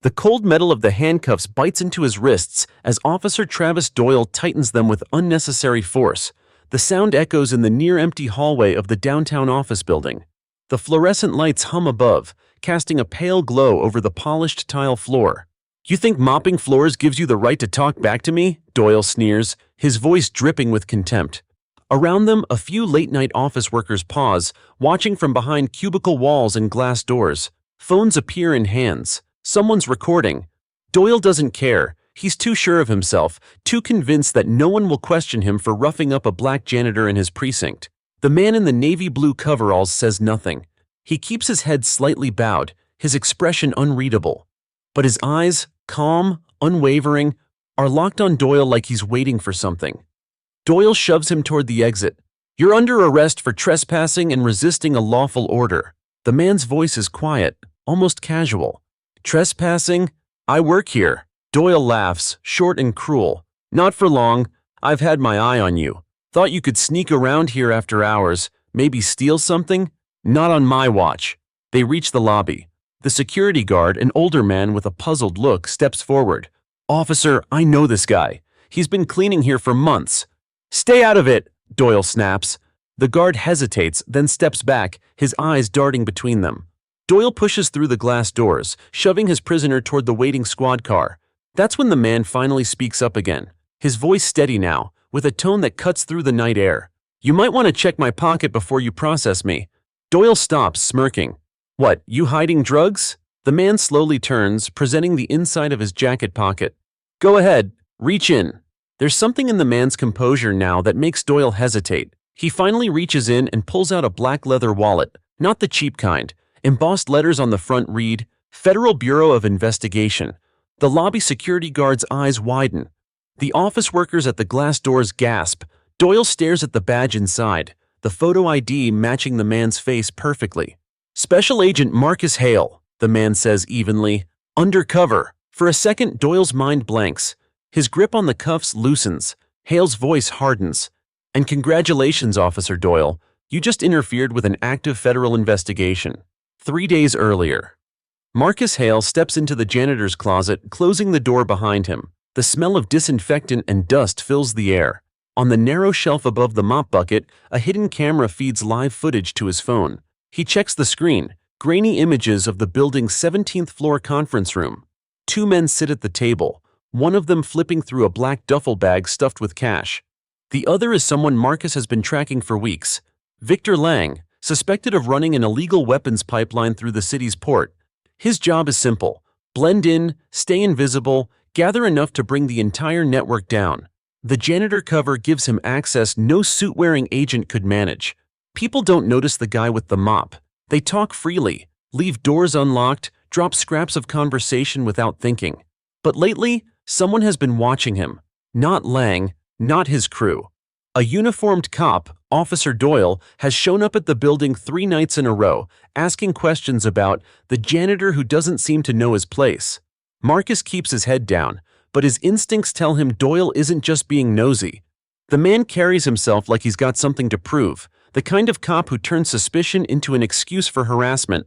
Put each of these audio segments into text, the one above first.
The cold metal of the handcuffs bites into his wrists as Officer Travis Doyle tightens them with unnecessary force. The sound echoes in the near-empty hallway of the downtown office building. The fluorescent lights hum above, casting a pale glow over the polished tile floor. "You think mopping floors gives you the right to talk back to me?" Doyle sneers, his voice dripping with contempt. Around them, a few late-night office workers pause, watching from behind cubicle walls and glass doors. Phones appear in hands. Someone's recording. Doyle doesn't care. He's too sure of himself, too convinced that no one will question him for roughing up a black janitor in his precinct. The man in the navy blue coveralls says nothing. He keeps his head slightly bowed, his expression unreadable. But his eyes, calm, unwavering, are locked on Doyle like he's waiting for something. Doyle shoves him toward the exit. "You're under arrest for trespassing and resisting a lawful order." The man's voice is quiet, almost casual. "Trespassing? I work here." Doyle laughs, short and cruel. "Not for long. I've had my eye on you. Thought you could sneak around here after hours, maybe steal something? Not on my watch." They reach the lobby. The security guard, an older man with a puzzled look, steps forward. "Officer, I know this guy. He's been cleaning here for months." "Stay out of it," Doyle snaps. The guard hesitates, then steps back, his eyes darting between them. Doyle pushes through the glass doors, shoving his prisoner toward the waiting squad car. That's when the man finally speaks up again, his voice steady now, with a tone that cuts through the night air. "You might want to check my pocket before you process me." Doyle stops, smirking. "What, you hiding drugs?" The man slowly turns, presenting the inside of his jacket pocket. "Go ahead, reach in." There's something in the man's composure now that makes Doyle hesitate. He finally reaches in and pulls out a black leather wallet, not the cheap kind. Embossed letters on the front read, "Federal Bureau of Investigation." The lobby security guard's eyes widen. The office workers at the glass doors gasp. Doyle stares at the badge inside, the photo ID matching the man's face perfectly. "Special Agent Marcus Hale," the man says evenly. "Undercover." For a second, Doyle's mind blanks. His grip on the cuffs loosens. Hale's voice hardens. "And congratulations, Officer Doyle. You just interfered with an active federal investigation." 3 days earlier. Marcus Hale steps into the janitor's closet, closing the door behind him. The smell of disinfectant and dust fills the air. On the narrow shelf above the mop bucket, a hidden camera feeds live footage to his phone. He checks the screen, grainy images of the building's 17th floor conference room. 2 men sit at the table, one of them flipping through a black duffel bag stuffed with cash. The other is someone Marcus has been tracking for weeks. Victor Lang, suspected of running an illegal weapons pipeline through the city's port. His job is simple: blend in, stay invisible, gather enough to bring the entire network down. The janitor cover gives him access no suit-wearing agent could manage. People don't notice the guy with the mop. They talk freely, leave doors unlocked, drop scraps of conversation without thinking. But lately, someone has been watching him. Not Lang, not his crew. A uniformed cop, Officer Doyle, has shown up at the building 3 nights in a row, asking questions about the janitor who doesn't seem to know his place. Marcus keeps his head down, but his instincts tell him Doyle isn't just being nosy. The man carries himself like he's got something to prove, the kind of cop who turns suspicion into an excuse for harassment.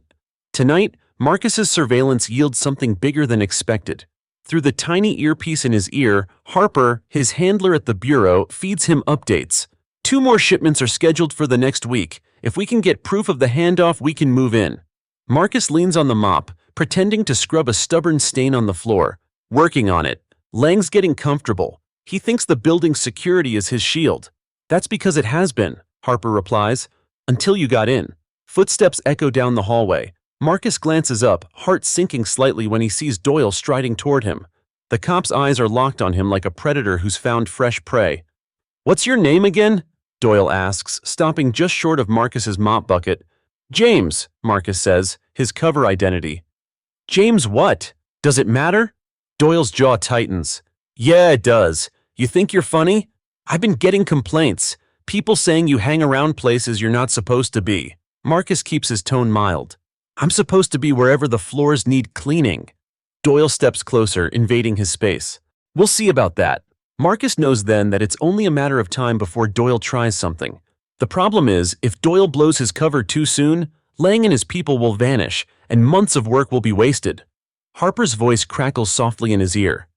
Tonight, Marcus's surveillance yields something bigger than expected. Through the tiny earpiece in his ear, Harper, his handler at the bureau, feeds him updates. 2 more shipments are scheduled for the next week. If we can get proof of the handoff, we can move in. Marcus leans on the mop, pretending to scrub a stubborn stain on the floor. Working on it. Lang's getting comfortable. He thinks the building's security is his shield. "That's because it has been," Harper replies. "Until you got in." Footsteps echo down the hallway. Marcus glances up, heart sinking slightly when he sees Doyle striding toward him. The cop's eyes are locked on him like a predator who's found fresh prey. "What's your name again?" Doyle asks, stopping just short of Marcus's mop bucket. "James," Marcus says, his cover identity. "James what? Does it matter?" Doyle's jaw tightens. "Yeah, it does. You think you're funny? I've been getting complaints. People saying you hang around places you're not supposed to be." Marcus keeps his tone mild. "I'm supposed to be wherever the floors need cleaning." Doyle steps closer, invading his space. "We'll see about that." Marcus knows then that it's only a matter of time before Doyle tries something. The problem is, if Doyle blows his cover too soon, Lang and his people will vanish, and months of work will be wasted. Harper's voice crackles softly in his ear.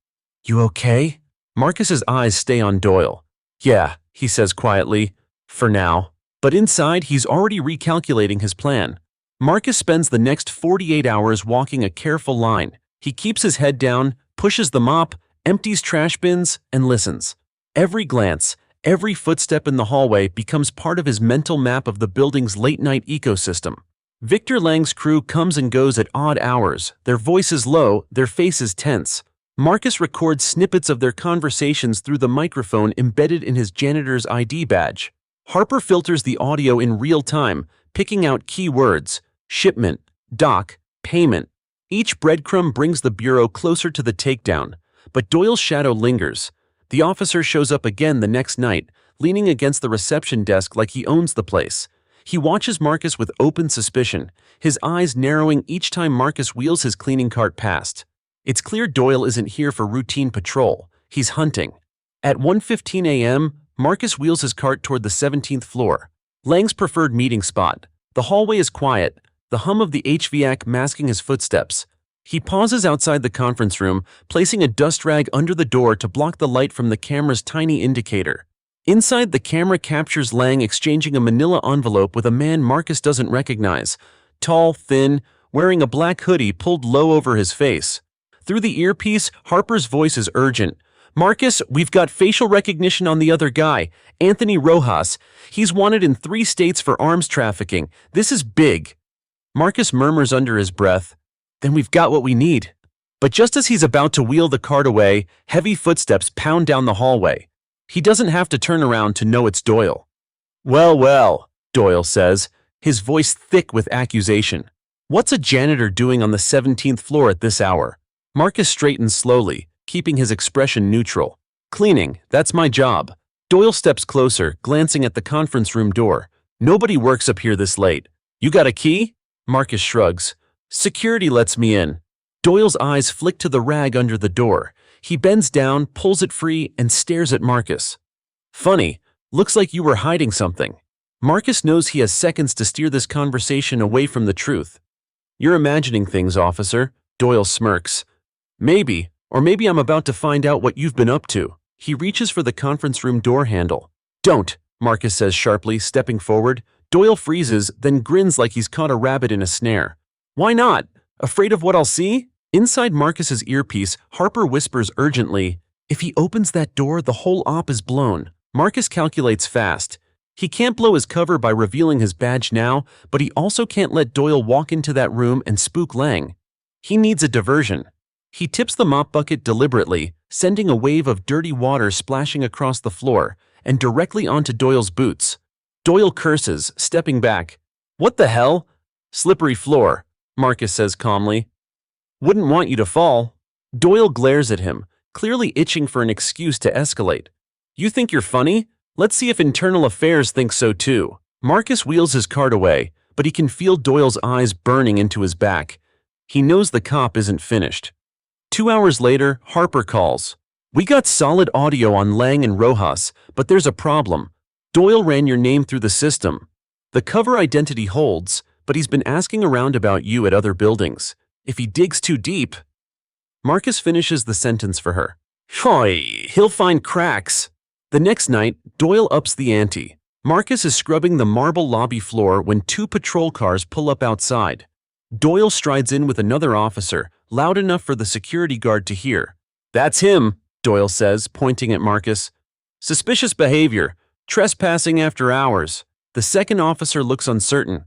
"You okay?" Marcus's eyes stay on Doyle. "Yeah," he says quietly, "for now." But inside, he's already recalculating his plan. Marcus spends the next 48 hours walking a careful line. He keeps his head down, pushes the mop, empties trash bins, and listens. Every glance, every footstep in the hallway becomes part of his mental map of the building's late-night ecosystem. Victor Lang's crew comes and goes at odd hours, their voices low, their faces tense. Marcus records snippets of their conversations through the microphone embedded in his janitor's ID badge. Harper filters the audio in real time, picking out key words: shipment, dock, payment. Each breadcrumb brings the bureau closer to the takedown, but Doyle's shadow lingers. The officer shows up again the next night, leaning against the reception desk like he owns the place. He watches Marcus with open suspicion, his eyes narrowing each time Marcus wheels his cleaning cart past. It's clear Doyle isn't here for routine patrol. He's hunting. At 1:15 a.m., Marcus wheels his cart toward the 17th floor, Lang's preferred meeting spot. The hallway is quiet, the hum of the HVAC masking his footsteps. He pauses outside the conference room, placing a dust rag under the door to block the light from the camera's tiny indicator. Inside, the camera captures Lang exchanging a manila envelope with a man Marcus doesn't recognize. Tall, thin, wearing a black hoodie pulled low over his face. Through the earpiece, Harper's voice is urgent. "Marcus, we've got facial recognition on the other guy, Anthony Rojas. He's wanted in 3 states for arms trafficking. This is big." Marcus murmurs under his breath, "Then we've got what we need." But just as he's about to wheel the cart away, heavy footsteps pound down the hallway. He doesn't have to turn around to know it's Doyle. "Well, well," Doyle says, his voice thick with accusation. "What's a janitor doing on the 17th floor at this hour?" Marcus straightens slowly, keeping his expression neutral. "Cleaning, that's my job." Doyle steps closer, glancing at the conference room door. "Nobody works up here this late. You got a key?" Marcus shrugs. "Security lets me in." Doyle's eyes flick to the rag under the door. He bends down, pulls it free, and stares at Marcus. "Funny, looks like you were hiding something." Marcus knows he has seconds to steer this conversation away from the truth. "You're imagining things, officer," Doyle smirks. "Maybe, or maybe I'm about to find out what you've been up to." He reaches for the conference room door handle. "Don't," Marcus says sharply, stepping forward. Doyle freezes, then grins like he's caught a rabbit in a snare. "Why not? Afraid of what I'll see?" Inside Marcus's earpiece, Harper whispers urgently, "If he opens that door, the whole op is blown." Marcus calculates fast. He can't blow his cover by revealing his badge now, but he also can't let Doyle walk into that room and spook Lang. He needs a diversion. He tips the mop bucket deliberately, sending a wave of dirty water splashing across the floor and directly onto Doyle's boots. Doyle curses, stepping back. "What the hell?" "Slippery floor," Marcus says calmly. "Wouldn't want you to fall." Doyle glares at him, clearly itching for an excuse to escalate. "You think you're funny? Let's see if Internal Affairs thinks so too." Marcus wheels his cart away, but he can feel Doyle's eyes burning into his back. He knows the cop isn't finished. 2 hours later, Harper calls. "We got solid audio on Lang and Rojas, but there's a problem. Doyle ran your name through the system. The cover identity holds, but he's been asking around about you at other buildings. If he digs too deep..." Marcus finishes the sentence for her. "Hoy, he'll find cracks." The next night, Doyle ups the ante. Marcus is scrubbing the marble lobby floor when 2 patrol cars pull up outside. Doyle strides in with another officer, loud enough for the security guard to hear. "That's him," Doyle says, pointing at Marcus. "Suspicious behavior. Trespassing after hours." The second officer looks uncertain.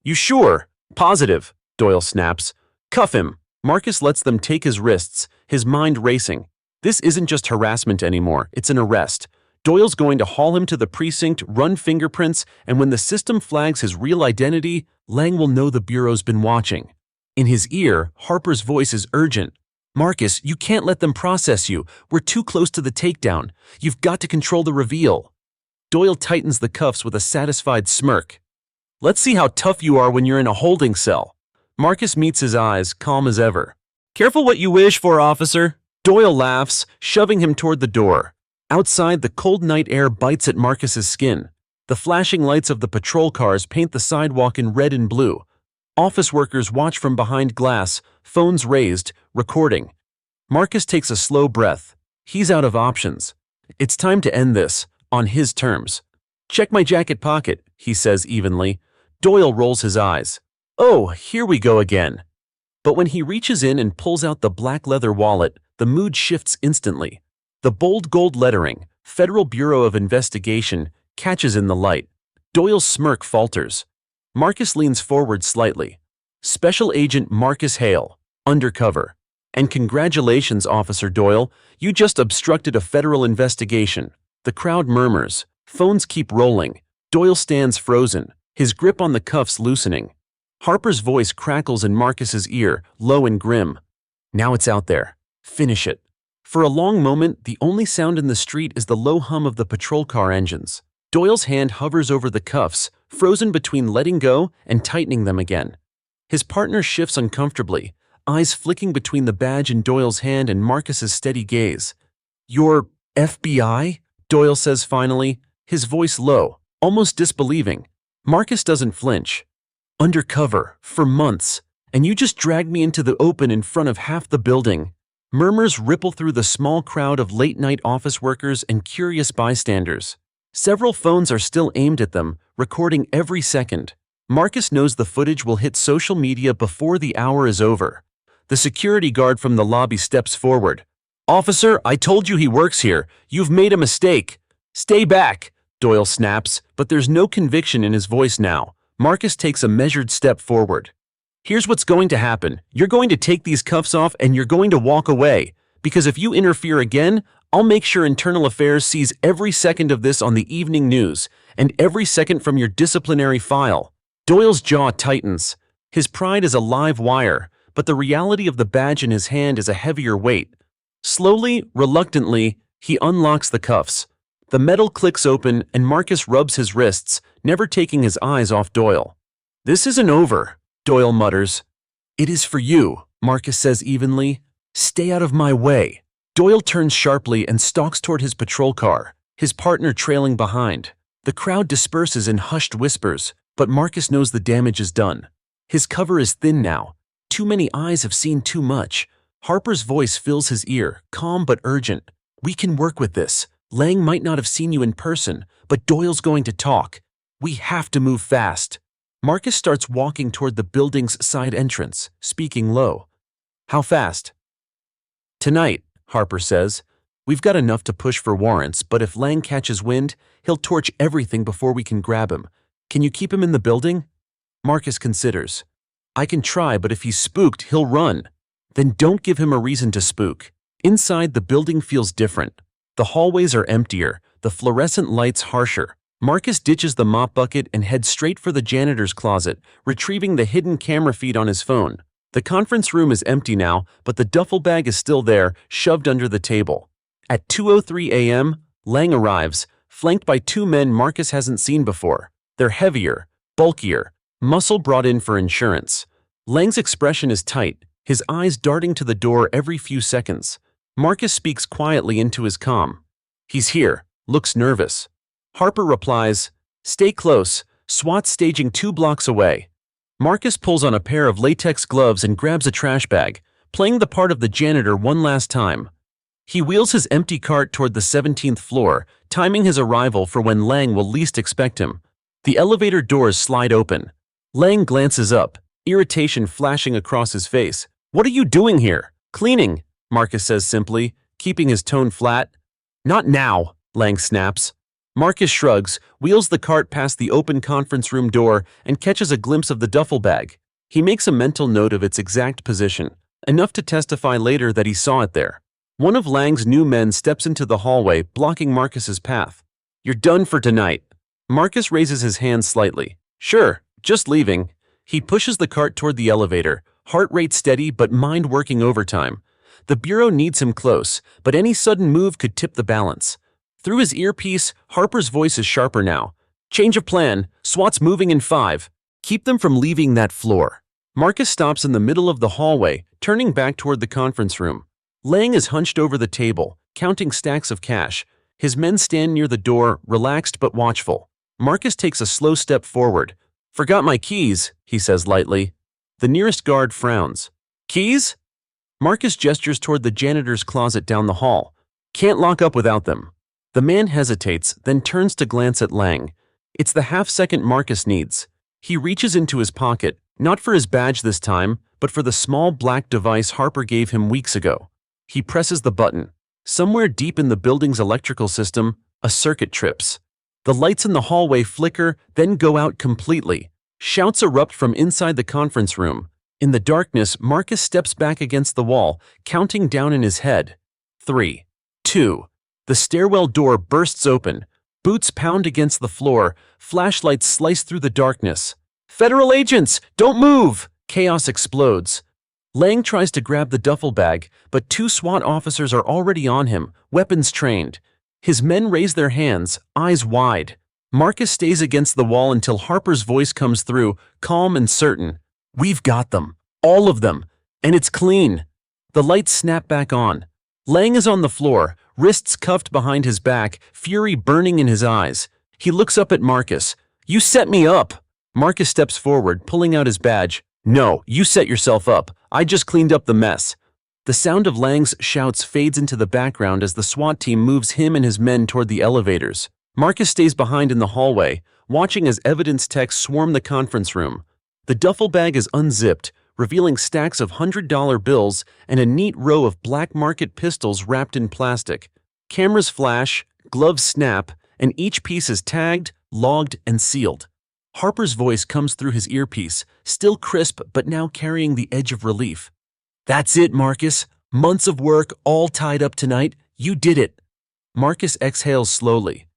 "You sure?" "Positive," Doyle snaps. "Cuff him." Marcus lets them take his wrists, his mind racing. This isn't just harassment anymore, it's an arrest. Doyle's going to haul him to the precinct, run fingerprints, and when the system flags his real identity, Lang will know the Bureau's been watching. In his ear, Harper's voice is urgent. "Marcus, you can't let them process you. We're too close to the takedown. You've got to control the reveal." Doyle tightens the cuffs with a satisfied smirk. "Let's see how tough you are when you're in a holding cell." Marcus meets his eyes, calm as ever. "Careful what you wish for, officer." Doyle laughs, shoving him toward the door. Outside, the cold night air bites at Marcus's skin. The flashing lights of the patrol cars paint the sidewalk in red and blue. Office workers watch from behind glass, phones raised, recording. Marcus takes a slow breath. He's out of options. It's time to end this, on his terms. Check my jacket pocket, he says evenly. Doyle rolls his eyes. Oh, here we go again. But when he reaches in and pulls out the black leather wallet, the mood shifts instantly. The bold gold lettering, Federal Bureau of Investigation, catches in the light. Doyle's smirk falters. Marcus leans forward slightly. Special Agent Marcus Hale, Undercover. And congratulations, Officer Doyle, you just obstructed a federal investigation. The crowd murmurs. Phones keep rolling. Doyle stands frozen, his grip on the cuffs loosening. Harper's voice crackles in Marcus's ear, low and grim. Now it's out there. Finish it. For a long moment, the only sound in the street is the low hum of the patrol car engines. Doyle's hand hovers over the cuffs, frozen between letting go and tightening them again. His partner shifts uncomfortably, eyes flicking between the badge in Doyle's hand and Marcus's steady gaze. "You're FBI?" Doyle says finally, his voice low, almost disbelieving. Marcus doesn't flinch. "Undercover, for months, and you just dragged me into the open in front of half the building." Murmurs ripple through the small crowd of late-night office workers and curious bystanders. Several phones are still aimed at them, recording every second. Marcus knows the footage will hit social media before the hour is over. The security guard from the lobby steps forward. "Officer, I told you he works here. You've made a mistake." "Stay back," Doyle snaps, but there's no conviction in his voice now. Marcus takes a measured step forward. "Here's what's going to happen. You're going to take these cuffs off and you're going to walk away. Because if you interfere again, I'll make sure Internal Affairs sees every second of this on the evening news, and every second from your disciplinary file." Doyle's jaw tightens. His pride is a live wire, but the reality of the badge in his hand is a heavier weight. Slowly, reluctantly, he unlocks the cuffs. The metal clicks open and Marcus rubs his wrists, never taking his eyes off Doyle. "This isn't over," Doyle mutters. "It is for you," Marcus says evenly. "Stay out of my way." Doyle turns sharply and stalks toward his patrol car, his partner trailing behind. The crowd disperses in hushed whispers, but Marcus knows the damage is done. His cover is thin now. Too many eyes have seen too much. Harper's voice fills his ear, calm but urgent. "We can work with this. Lang might not have seen you in person, but Doyle's going to talk. We have to move fast." Marcus starts walking toward the building's side entrance, speaking low. "How fast?" "Tonight," Harper says. "We've got enough to push for warrants, but if Lang catches wind, he'll torch everything before we can grab him. Can you keep him in the building?" Marcus considers. "I can try, but if he's spooked, he'll run." "Then don't give him a reason to spook." Inside, the building feels different. The hallways are emptier, the fluorescent lights harsher. Marcus ditches the mop bucket and heads straight for the janitor's closet, retrieving the hidden camera feed on his phone. The conference room is empty now, but the duffel bag is still there, shoved under the table. At 2:03 a.m., Lang arrives, flanked by two men Marcus hasn't seen before. They're heavier, bulkier, muscle brought in for insurance. Lang's expression is tight, his eyes darting to the door every few seconds. Marcus speaks quietly into his comm. "He's here," looks nervous. Harper replies, "Stay close, SWAT's staging 2 blocks away." Marcus pulls on a pair of latex gloves and grabs a trash bag, playing the part of the janitor one last time. He wheels his empty cart toward the 17th floor, timing his arrival for when Lang will least expect him. The elevator doors slide open. Lang glances up, irritation flashing across his face. "What are you doing here?" "Cleaning," Marcus says simply, keeping his tone flat. "Not now," Lang snaps. Marcus shrugs, wheels the cart past the open conference room door, and catches a glimpse of the duffel bag. He makes a mental note of its exact position, enough to testify later that he saw it there. One of Lang's new men steps into the hallway, blocking Marcus's path. "You're done for tonight." Marcus raises his hand slightly. "Sure, just leaving." He pushes the cart toward the elevator, heart rate steady but mind working overtime. The bureau needs him close, but any sudden move could tip the balance. Through his earpiece, Harper's voice is sharper now. "Change of plan. SWAT's moving in 5. Keep them from leaving that floor." Marcus stops in the middle of the hallway, turning back toward the conference room. Lang is hunched over the table, counting stacks of cash. His men stand near the door, relaxed but watchful. Marcus takes a slow step forward. "Forgot my keys," he says lightly. The nearest guard frowns. Keys? Marcus gestures toward the janitor's closet down the hall. Can't lock up without them. The man hesitates, then turns to glance at Lang. It's the half-second Marcus needs. He reaches into his pocket, not for his badge this time, but for the small black device Harper gave him weeks ago. He presses the button. Somewhere deep in the building's electrical system, a circuit trips. The lights in the hallway flicker, then go out completely. Shouts erupt from inside the conference room. In the darkness, Marcus steps back against the wall, counting down in his head. 3, 2. The stairwell door bursts open. Boots pound against the floor. Flashlights slice through the darkness. Federal agents! Don't move! Chaos explodes. Lang tries to grab the duffel bag, but 2 SWAT officers are already on him, weapons trained. His men raise their hands, eyes wide. Marcus stays against the wall until Harper's voice comes through, calm and certain. We've got them. All of them. And it's clean. The lights snap back on. Lang is on the floor, wrists cuffed behind his back, fury burning in his eyes. He looks up at Marcus. You set me up. Marcus steps forward, pulling out his badge. No, you set yourself up. I just cleaned up the mess. The sound of Lang's shouts fades into the background as the SWAT team moves him and his men toward the elevators. Marcus stays behind in the hallway, watching as evidence techs swarm the conference room. The duffel bag is unzipped, revealing stacks of $100 bills and a neat row of black market pistols wrapped in plastic. Cameras flash, gloves snap, and each piece is tagged, logged, and sealed. Harper's voice comes through his earpiece, still crisp but now carrying the edge of relief. That's it, Marcus. Months of work, all tied up tonight. You did it. Marcus exhales slowly.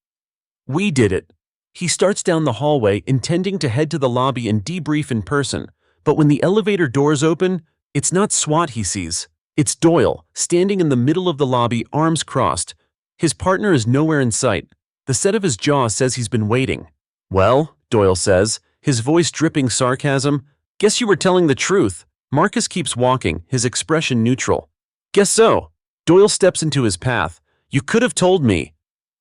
We did it. He starts down the hallway, intending to head to the lobby and debrief in person. But when the elevator doors open, it's not SWAT he sees. It's Doyle, standing in the middle of the lobby, arms crossed. His partner is nowhere in sight. The set of his jaw says he's been waiting. Well, Doyle says, his voice dripping sarcasm, guess you were telling the truth. Marcus keeps walking, his expression neutral. Guess so. Doyle steps into his path. You could have told me.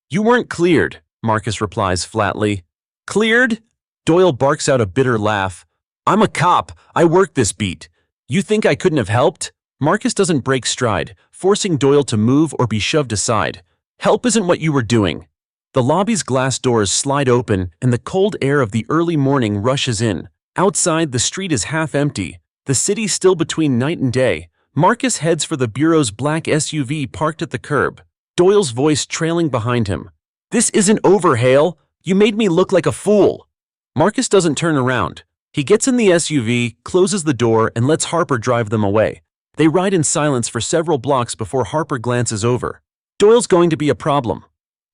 You weren't cleared, Marcus replies flatly. Cleared? Doyle barks out a bitter laugh. I'm a cop. I work this beat. You think I couldn't have helped? Marcus doesn't break stride, forcing Doyle to move or be shoved aside. Help isn't what you were doing. The lobby's glass doors slide open and the cold air of the early morning rushes in. Outside, the street is half empty. The city still between night and day. Marcus heads for the bureau's black SUV parked at the curb. Doyle's voice trailing behind him. This isn't over, Hale. You made me look like a fool. Marcus doesn't turn around. He gets in the SUV, closes the door, and lets Harper drive them away. They ride in silence for several blocks before Harper glances over. Doyle's going to be a problem.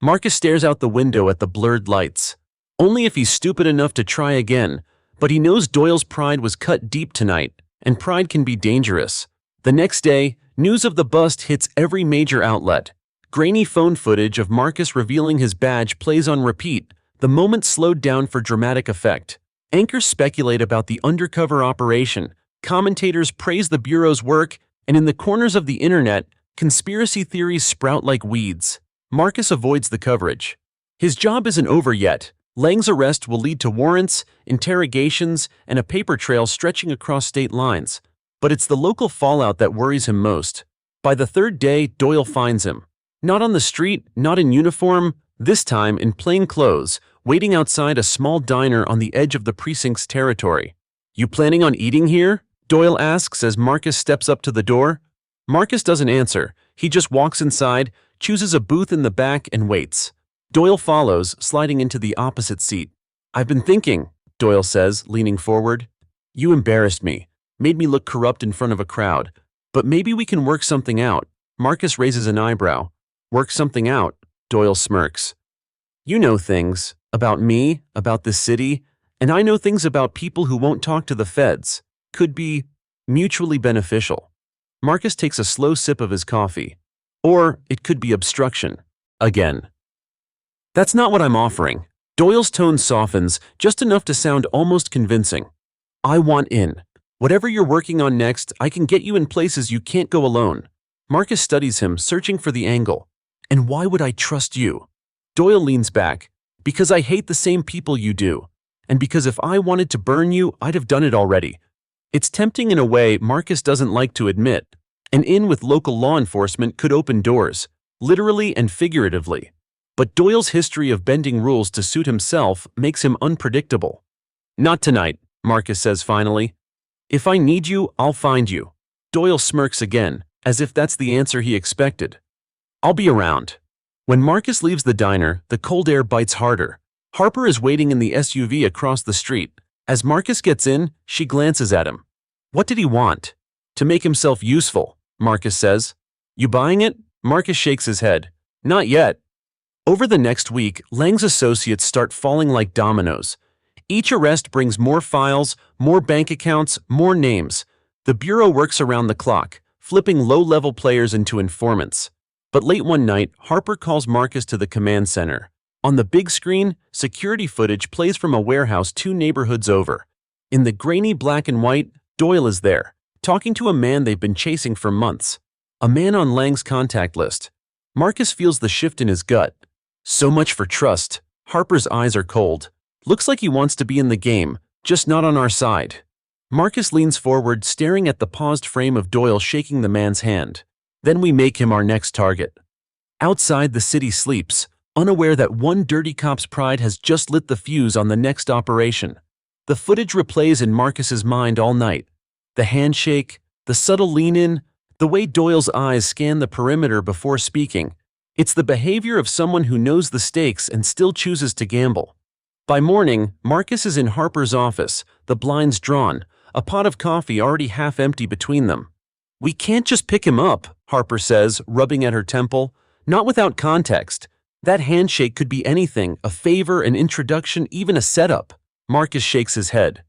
Marcus stares out the window at the blurred lights. Only if he's stupid enough to try again, but he knows Doyle's pride was cut deep tonight, and pride can be dangerous. The next day, news of the bust hits every major outlet. Grainy phone footage of Marcus revealing his badge plays on repeat, the moment slowed down for dramatic effect. Anchors speculate about the undercover operation, commentators praise the Bureau's work, and in the corners of the internet, conspiracy theories sprout like weeds. Marcus avoids the coverage. His job isn't over yet. Lang's arrest will lead to warrants, interrogations, and a paper trail stretching across state lines. But it's the local fallout that worries him most. By the third day, Doyle finds him. Not on the street, not in uniform, this time in plain clothes, waiting outside a small diner on the edge of the precinct's territory. You planning on eating here? Doyle asks as Marcus steps up to the door. Marcus doesn't answer. He just walks inside, chooses a booth in the back, and waits. Doyle follows, sliding into the opposite seat. I've been thinking, Doyle says, leaning forward. You embarrassed me, made me look corrupt in front of a crowd. But maybe we can work something out. Marcus raises an eyebrow. Work something out, Doyle smirks. You know things about me, about this city, and I know things about people who won't talk to the feds. Could be mutually beneficial. Marcus takes a slow sip of his coffee. Or it could be obstruction. Again. That's not what I'm offering. Doyle's tone softens, just enough to sound almost convincing. I want in. Whatever you're working on next, I can get you in places you can't go alone. Marcus studies him, searching for the angle. And why would I trust you? Doyle leans back. Because I hate the same people you do. And because if I wanted to burn you, I'd have done it already. It's tempting in a way Marcus doesn't like to admit. An in with local law enforcement could open doors, literally and figuratively. But Doyle's history of bending rules to suit himself makes him unpredictable. "Not tonight," Marcus says finally. "If I need you, I'll find you." Doyle smirks again, as if that's the answer he expected. "I'll be around." When Marcus leaves the diner, the cold air bites harder. Harper is waiting in the SUV across the street. As Marcus gets in, she glances at him. What did he want? To make himself useful, Marcus says. "You buying it?" Marcus shakes his head. "Not yet." Over the next week, Lang's associates start falling like dominoes. Each arrest brings more files, more bank accounts, more names. The bureau works around the clock, flipping low-level players into informants. But late one night, Harper calls Marcus to the command center. On the big screen, security footage plays from a warehouse 2 neighborhoods over. In the grainy black and white, Doyle is there, talking to a man they've been chasing for months. A man on Lang's contact list. Marcus feels the shift in his gut. So much for trust. Harper's eyes are cold. Looks like he wants to be in the game, just not on our side. Marcus leans forward, staring at the paused frame of Doyle shaking the man's hand. Then we make him our next target. Outside, the city sleeps, unaware that one dirty cop's pride has just lit the fuse on the next operation. The footage replays in Marcus's mind all night. The handshake, the subtle lean-in, the way Doyle's eyes scan the perimeter before speaking. It's the behavior of someone who knows the stakes and still chooses to gamble. By morning, Marcus is in Harper's office, the blinds drawn, a pot of coffee already half empty between them. "We can't just pick him up," Harper says, rubbing at her temple. "Not without context. That handshake could be anything, a favor, an introduction, even a setup." Marcus shakes his head.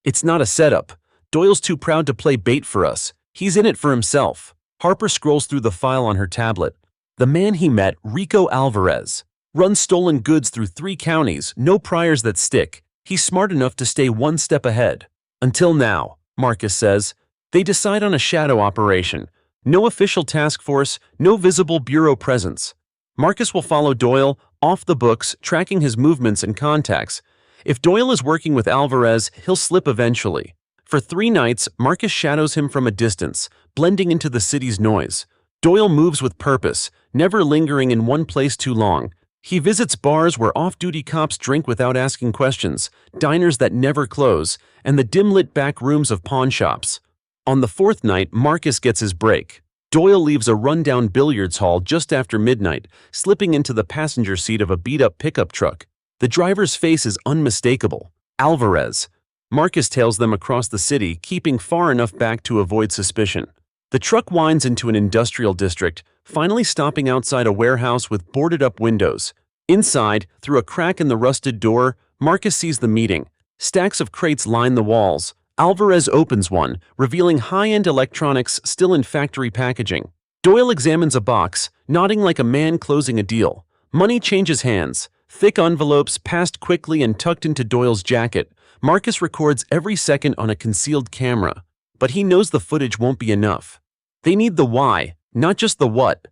"It's not a setup. Doyle's too proud to play bait for us. He's in it for himself." Harper scrolls through the file on her tablet. The man he met, Rico Alvarez, runs stolen goods through 3 counties, no priors that stick. He's smart enough to stay one step ahead. Until now, Marcus says. They decide on a shadow operation. No official task force, no visible bureau presence. Marcus will follow Doyle, off the books, tracking his movements and contacts. If Doyle is working with Alvarez, he'll slip eventually. For 3 nights, Marcus shadows him from a distance, blending into the city's noise. Doyle moves with purpose, never lingering in one place too long. He visits bars where off-duty cops drink without asking questions, diners that never close, and the dim-lit back rooms of pawn shops. On the 4th night, Marcus gets his break. Doyle leaves a rundown billiards hall just after midnight, slipping into the passenger seat of a beat-up pickup truck. The driver's face is unmistakable. Alvarez. Marcus tails them across the city, keeping far enough back to avoid suspicion. The truck winds into an industrial district, finally stopping outside a warehouse with boarded-up windows. Inside, through a crack in the rusted door, Marcus sees the meeting. Stacks of crates line the walls. Alvarez opens one, revealing high-end electronics still in factory packaging. Doyle examines a box, nodding like a man closing a deal. Money changes hands. Thick envelopes passed quickly and tucked into Doyle's jacket. Marcus records every second on a concealed camera. But he knows the footage won't be enough. They need the why, not just the what.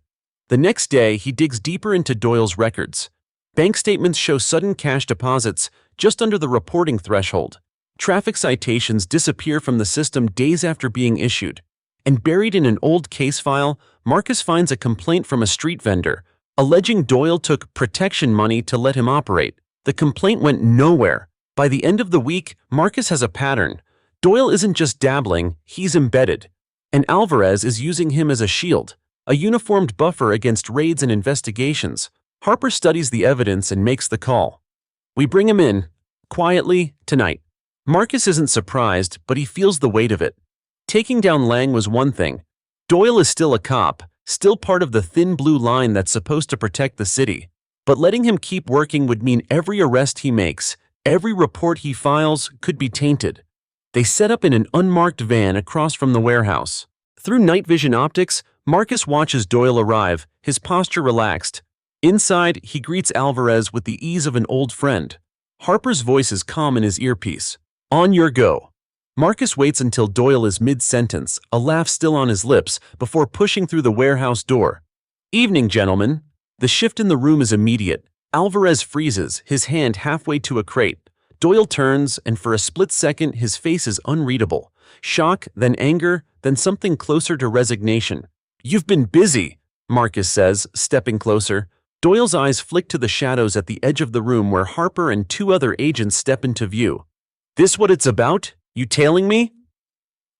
The next day, he digs deeper into Doyle's records. Bank statements show sudden cash deposits just under the reporting threshold. Traffic citations disappear from the system days after being issued. And buried in an old case file, Marcus finds a complaint from a street vendor, alleging Doyle took protection money to let him operate. The complaint went nowhere. By the end of the week, Marcus has a pattern. Doyle isn't just dabbling, he's embedded. And Alvarez is using him as a shield, a uniformed buffer against raids and investigations. Harper studies the evidence and makes the call. We bring him in, quietly, tonight. Marcus isn't surprised, but he feels the weight of it. Taking down Lang was one thing. Doyle is still a cop, still part of the thin blue line that's supposed to protect the city. But letting him keep working would mean every arrest he makes, every report he files, could be tainted. They set up in an unmarked van across from the warehouse. Through night vision optics, Marcus watches Doyle arrive, his posture relaxed. Inside, he greets Alvarez with the ease of an old friend. Harper's voice is calm in his earpiece. On your go. Marcus waits until Doyle is mid-sentence, a laugh still on his lips, before pushing through the warehouse door. Evening, gentlemen. The shift in the room is immediate. Alvarez freezes, his hand halfway to a crate. Doyle turns, and for a split second, his face is unreadable. shock, then anger, then something closer to resignation. "You've been busy," Marcus says, stepping closer. Doyle's eyes flick to the shadows at the edge of the room where Harper and two other agents step into view. "This what it's about? You tailing me?"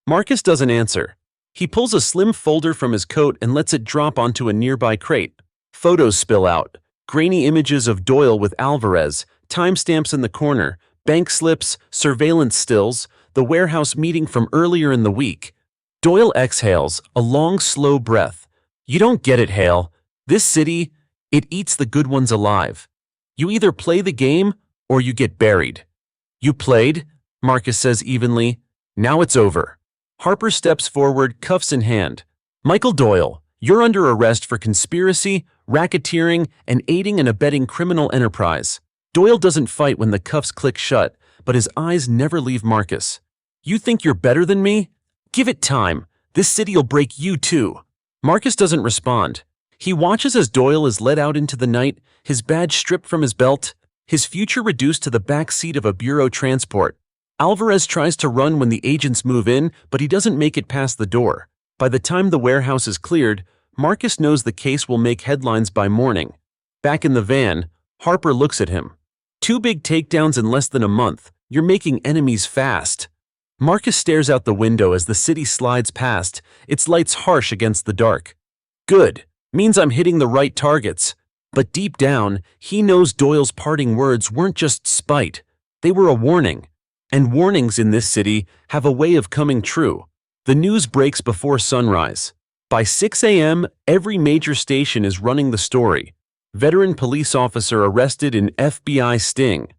Marcus doesn't answer. He pulls a slim folder from his coat and lets it drop onto a nearby crate. Photos spill out. Grainy images of Doyle with Alvarez, timestamps in the corner, bank slips, surveillance stills, the warehouse meeting from earlier in the week. Doyle exhales, a long, slow breath. "You don't get it, Hale. This city, it eats the good ones alive. You either play the game or you get buried." "You played," Marcus says evenly. "Now it's over." Harper steps forward, cuffs in hand. "Michael Doyle, you're under arrest for conspiracy, racketeering, and aiding and abetting criminal enterprise." Doyle doesn't fight when the cuffs click shut, but his eyes never leave Marcus. "You think you're better than me? Give it time. This city'll break you too." Marcus doesn't respond. He watches as Doyle is led out into the night, his badge stripped from his belt, his future reduced to the back seat of a bureau transport. Alvarez tries to run when the agents move in, but he doesn't make it past the door. By the time the warehouse is cleared, Marcus knows the case will make headlines by morning. Back in the van, Harper looks at him. "2 big takedowns in less than a month. You're making enemies fast." Marcus stares out the window as the city slides past, its lights harsh against the dark. "Good. Means I'm hitting the right targets." But deep down, he knows Doyle's parting words weren't just spite. They were a warning. And warnings in this city have a way of coming true. The news breaks before sunrise. By 6 a.m., every major station is running the story. Veteran police officer arrested in FBI sting.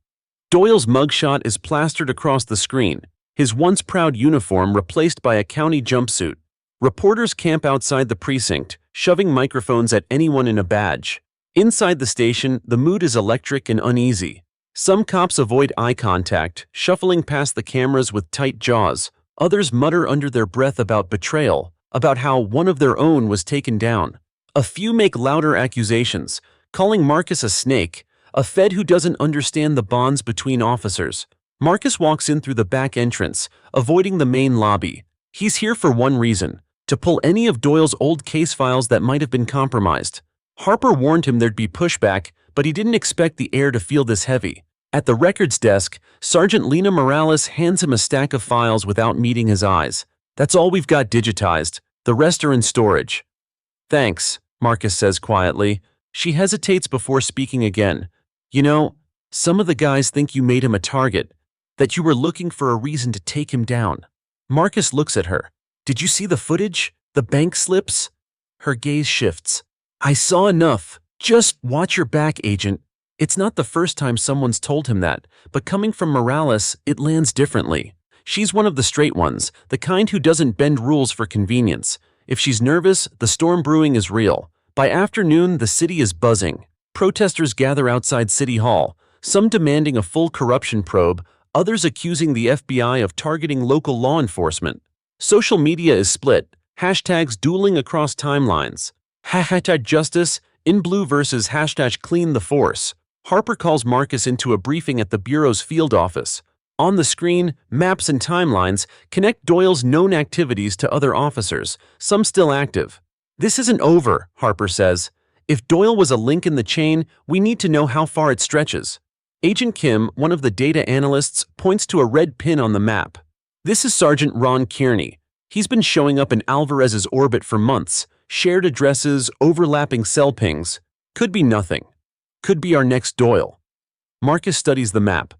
Doyle's mugshot is plastered across the screen, his once proud uniform replaced by a county jumpsuit. Reporters camp outside the precinct, shoving microphones at anyone in a badge. Inside the station, the mood is electric and uneasy. Some cops avoid eye contact, shuffling past the cameras with tight jaws. Others mutter under their breath about betrayal, about how one of their own was taken down. A few make louder accusations, calling Marcus a snake, a Fed who doesn't understand the bonds between officers. Marcus walks in through the back entrance, avoiding the main lobby. He's here for one reason: to pull any of Doyle's old case files that might have been compromised. Harper warned him there'd be pushback, but he didn't expect the air to feel this heavy. At the records desk, Sergeant Lena Morales hands him a stack of files without meeting his eyes. "That's all we've got digitized. The rest are in storage." "Thanks," Marcus says quietly. She hesitates before speaking again. "You know, some of the guys think you made him a target, that you were looking for a reason to take him down." Marcus looks at her. "Did you see the footage? The bank slips?" Her gaze shifts. "I saw enough. Just watch your back, Agent." It's not the first time someone's told him that, but coming from Morales, it lands differently. She's one of the straight ones, the kind who doesn't bend rules for convenience. If she's nervous, the storm brewing is real. By afternoon, the city is buzzing. Protesters gather outside City Hall, some demanding a full corruption probe, others accusing the FBI of targeting local law enforcement. Social media is split, hashtags dueling across timelines. Hashtag justice, in blue versus hashtag clean the force. Harper calls Marcus into a briefing at the Bureau's field office. On the screen, maps and timelines connect Doyle's known activities to other officers, some still active. "This isn't over," Harper says. "If Doyle was a link in the chain, we need to know how far it stretches." Agent Kim, one of the data analysts, points to a red pin on the map. "This is Sergeant Ron Kearney. He's been showing up in Alvarez's orbit for months. Shared addresses, overlapping cell pings. Could be nothing. Could be our next Doyle." Marcus studies the map.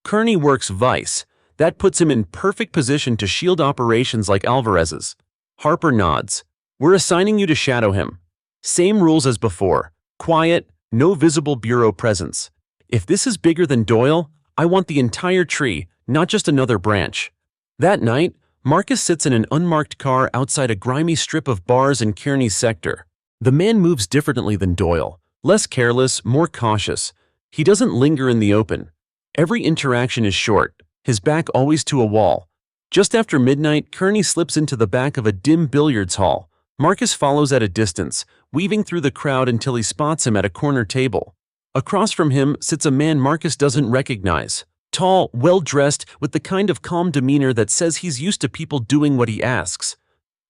Kearney works Vice. That puts him in perfect position to shield operations like Alvarez's. Harper nods. "We're assigning you to shadow him. Same rules as before. Quiet, no visible bureau presence. If this is bigger than Doyle, I want the entire tree, not just another branch." That night, Marcus sits in an unmarked car outside a grimy strip of bars in Kearney's sector. The man moves differently than Doyle, less careless, more cautious. He doesn't linger in the open. Every interaction is short, his back always to a wall. Just after midnight, Kearney slips into the back of a dim billiards hall. Marcus follows at a distance, weaving through the crowd until he spots him at a corner table. Across from him sits a man Marcus doesn't recognize. Tall, well-dressed, with the kind of calm demeanor that says he's used to people doing what he asks.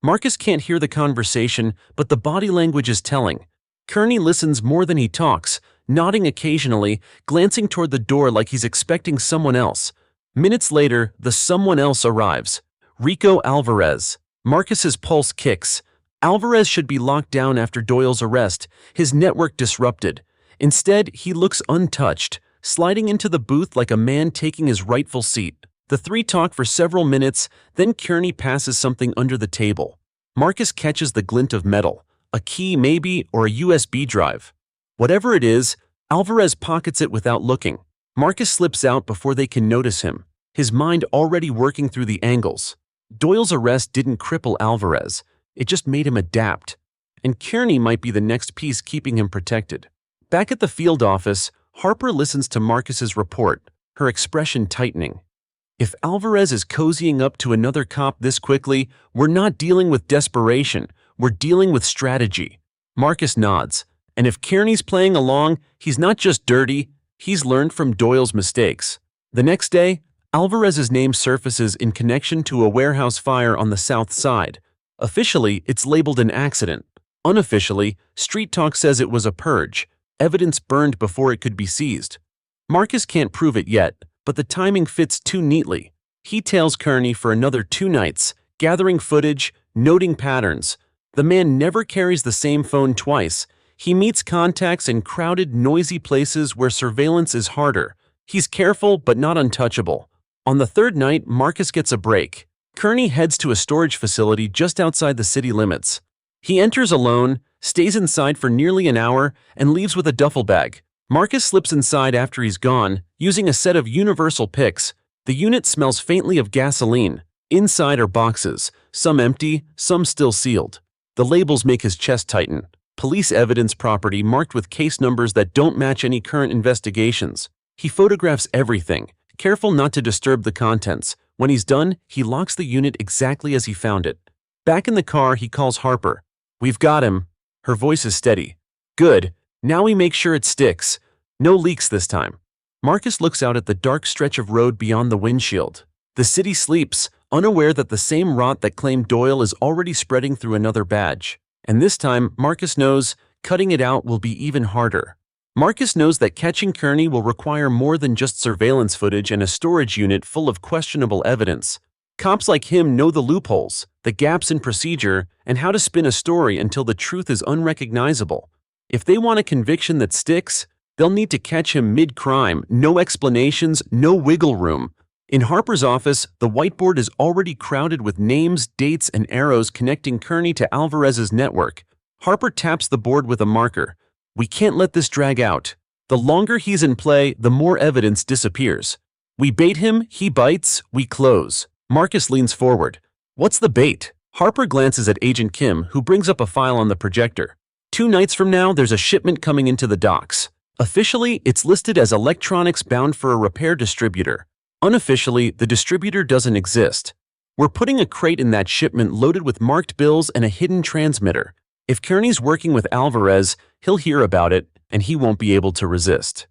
Marcus can't hear the conversation, but the body language is telling. Kearney listens more than he talks, nodding occasionally, glancing toward the door like he's expecting someone else. Minutes later, the someone else arrives. Rico Alvarez. Marcus's pulse kicks. Alvarez should be locked down after Doyle's arrest, his network disrupted. Instead, he looks untouched, sliding into the booth like a man taking his rightful seat. The three talk for several minutes, then Kearney passes something under the table. Marcus catches the glint of metal, a key maybe, or a USB drive. Whatever it is, Alvarez pockets it without looking. Marcus slips out before they can notice him, his mind already working through the angles. Doyle's arrest didn't cripple Alvarez, it just made him adapt. And Kearney might be the next piece keeping him protected. Back at the field office, Harper listens to Marcus's report, her expression tightening. If Alvarez is cozying up to another cop this quickly, we're not dealing with desperation, we're dealing with strategy. Marcus nods, and if Kearney's playing along, he's not just dirty, he's learned from Doyle's mistakes. The next day, Alvarez's name surfaces in connection to a warehouse fire on the south side. Officially, it's labeled an accident. Unofficially, Street Talk says it was a purge, evidence burned before it could be seized. Marcus can't prove it yet, but the timing fits too neatly. He tails Kearney for another 2 nights, gathering footage, noting patterns. The man never carries the same phone twice. He meets contacts in crowded, noisy places where surveillance is harder. He's careful but not untouchable. On the 3rd night, Marcus gets a break. Kearney heads to a storage facility just outside the city limits. He enters alone, stays inside for nearly an hour, and leaves with a duffel bag. Marcus slips inside after he's gone, using a set of universal picks. The unit smells faintly of gasoline. Inside are boxes, some empty, some still sealed. The labels make his chest tighten. Police evidence property marked with case numbers that don't match any current investigations. He photographs everything, careful not to disturb the contents. When he's done, he locks the unit exactly as he found it. Back in the car, he calls Harper. "We've got him." Her voice is steady. "Good. Now we make sure it sticks. No leaks this time." Marcus looks out at the dark stretch of road beyond the windshield. The city sleeps, unaware that the same rot that claimed Doyle is already spreading through another badge. And this time, Marcus knows cutting it out will be even harder. Marcus knows that catching Kearney will require more than just surveillance footage and a storage unit full of questionable evidence. Cops like him know the loopholes, the gaps in procedure, and how to spin a story until the truth is unrecognizable. If they want a conviction that sticks, they'll need to catch him mid-crime, no explanations, no wiggle room. In Harper's office, the whiteboard is already crowded with names, dates, and arrows connecting Kearney to Alvarez's network. Harper taps the board with a marker. "We can't let this drag out. The longer he's in play, the more evidence disappears. We bait him, he bites, we close." Marcus leans forward. "What's the bait?" Harper glances at Agent Kim, who brings up a file on the projector. 2 nights from now, there's a shipment coming into the docks. Officially, it's listed as electronics bound for a repair distributor. Unofficially, the distributor doesn't exist. We're putting a crate in that shipment loaded with marked bills and a hidden transmitter. If Kearney's working with Alvarez, he'll hear about it, and he won't be able to resist.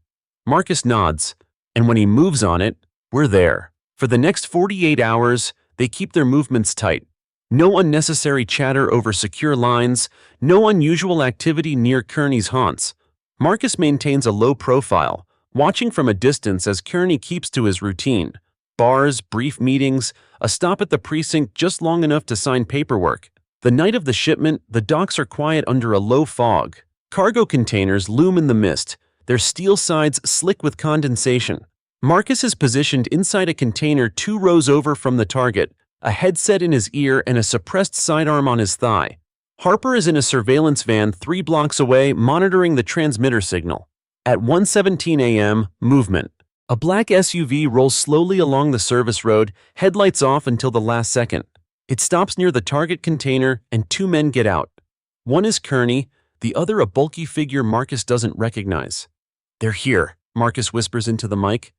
Marcus nods, and when he moves on it, we're there. For the next 48 hours, they keep their movements tight. No unnecessary chatter over secure lines, no unusual activity near Kearney's haunts. Marcus maintains a low profile, watching from a distance as Kearney keeps to his routine. Bars, brief meetings, a stop at the precinct just long enough to sign paperwork. The night of the shipment, the docks are quiet under a low fog. Cargo containers loom in the mist, their steel sides slick with condensation. Marcus is positioned inside a container 2 rows over from the target, a headset in his ear and a suppressed sidearm on his thigh. Harper is in a surveillance van 3 blocks away, monitoring the transmitter signal. At 1:17 a.m., movement. A black SUV rolls slowly along the service road, headlights off until the last second. It stops near the target container, and 2 men get out. One is Kearney, the other a bulky figure Marcus doesn't recognize. "They're here," Marcus whispers into the mic.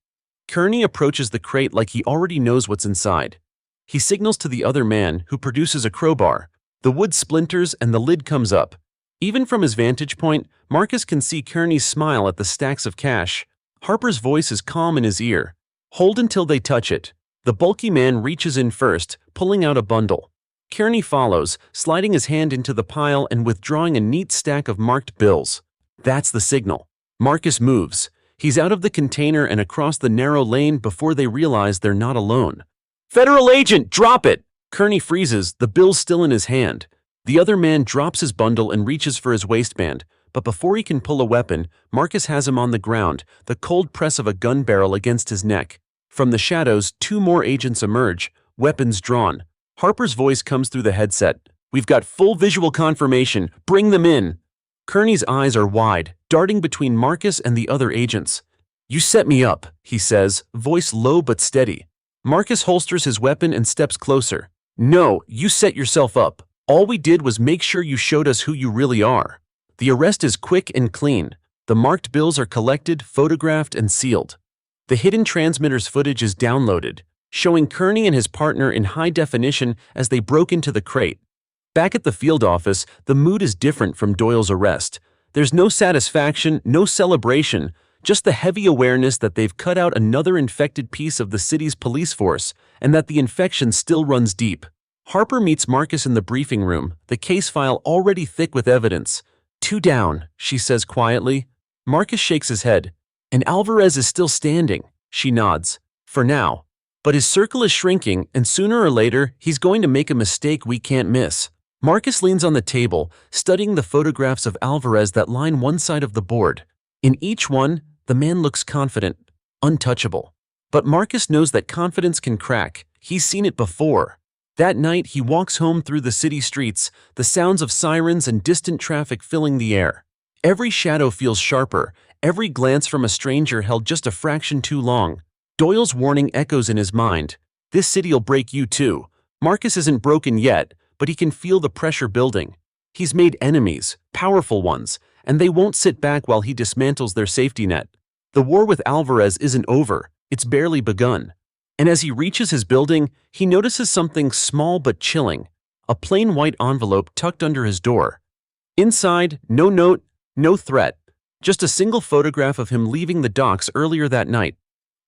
Kearney approaches the crate like he already knows what's inside. He signals to the other man, who produces a crowbar. The wood splinters and the lid comes up. Even from his vantage point, Marcus can see Kearney's smile at the stacks of cash. Harper's voice is calm in his ear. Hold until they touch it. The bulky man reaches in first, pulling out a bundle. Kearney follows, sliding his hand into the pile and withdrawing a neat stack of marked bills. That's the signal. Marcus moves. He's out of the container and across the narrow lane before they realize they're not alone. "Federal agent, drop it!" Kearney freezes, the bills still in his hand. The other man drops his bundle and reaches for his waistband, but before he can pull a weapon, Marcus has him on the ground, the cold press of a gun barrel against his neck. From the shadows, 2 more agents emerge, weapons drawn. Harper's voice comes through the headset. "We've got full visual confirmation. Bring them in." Kearney's eyes are wide, darting between Marcus and the other agents. "You set me up," he says, voice low but steady. Marcus holsters his weapon and steps closer. "No, you set yourself up. All we did was make sure you showed us who you really are." The arrest is quick and clean. The marked bills are collected, photographed, and sealed. The hidden transmitter's footage is downloaded, showing Kearney and his partner in high definition as they broke into the crate. Back at the field office, the mood is different from Doyle's arrest. There's no satisfaction, no celebration, just the heavy awareness that they've cut out another infected piece of the city's police force and that the infection still runs deep. Harper meets Marcus in the briefing room, the case file already thick with evidence. "2 down," she says quietly. Marcus shakes his head. "And Alvarez is still standing," she nods. "For now. But his circle is shrinking, and sooner or later, he's going to make a mistake we can't miss." Marcus leans on the table, studying the photographs of Alvarez that line one side of the board. In each one, the man looks confident, untouchable. But Marcus knows that confidence can crack. He's seen it before. That night, he walks home through the city streets, the sounds of sirens and distant traffic filling the air. Every shadow feels sharper, every glance from a stranger held just a fraction too long. Doyle's warning echoes in his mind. This city'll break you too. Marcus isn't broken yet, but he can feel the pressure building. He's made enemies, powerful ones, and they won't sit back while he dismantles their safety net. The war with Alvarez isn't over, it's barely begun. And as he reaches his building, he notices something small but chilling, a plain white envelope tucked under his door. Inside, no note, no threat, just a single photograph of him leaving the docks earlier that night.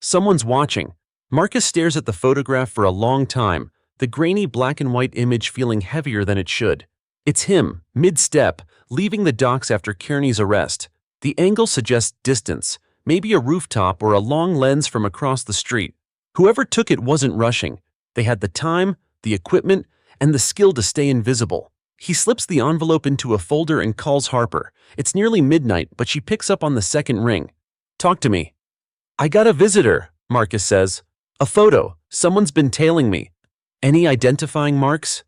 Someone's watching. Marcus stares at the photograph for a long time, the grainy black and white image feeling heavier than it should. It's him, mid-step, leaving the docks after Kearney's arrest. The angle suggests distance, maybe a rooftop or a long lens from across the street. Whoever took it wasn't rushing. They had the time, the equipment, and the skill to stay invisible. He slips the envelope into a folder and calls Harper. It's nearly midnight, but she picks up on the second ring. "Talk to me." "I got a visitor," Marcus says. "A photo. Someone's been tailing me." "Any identifying marks?"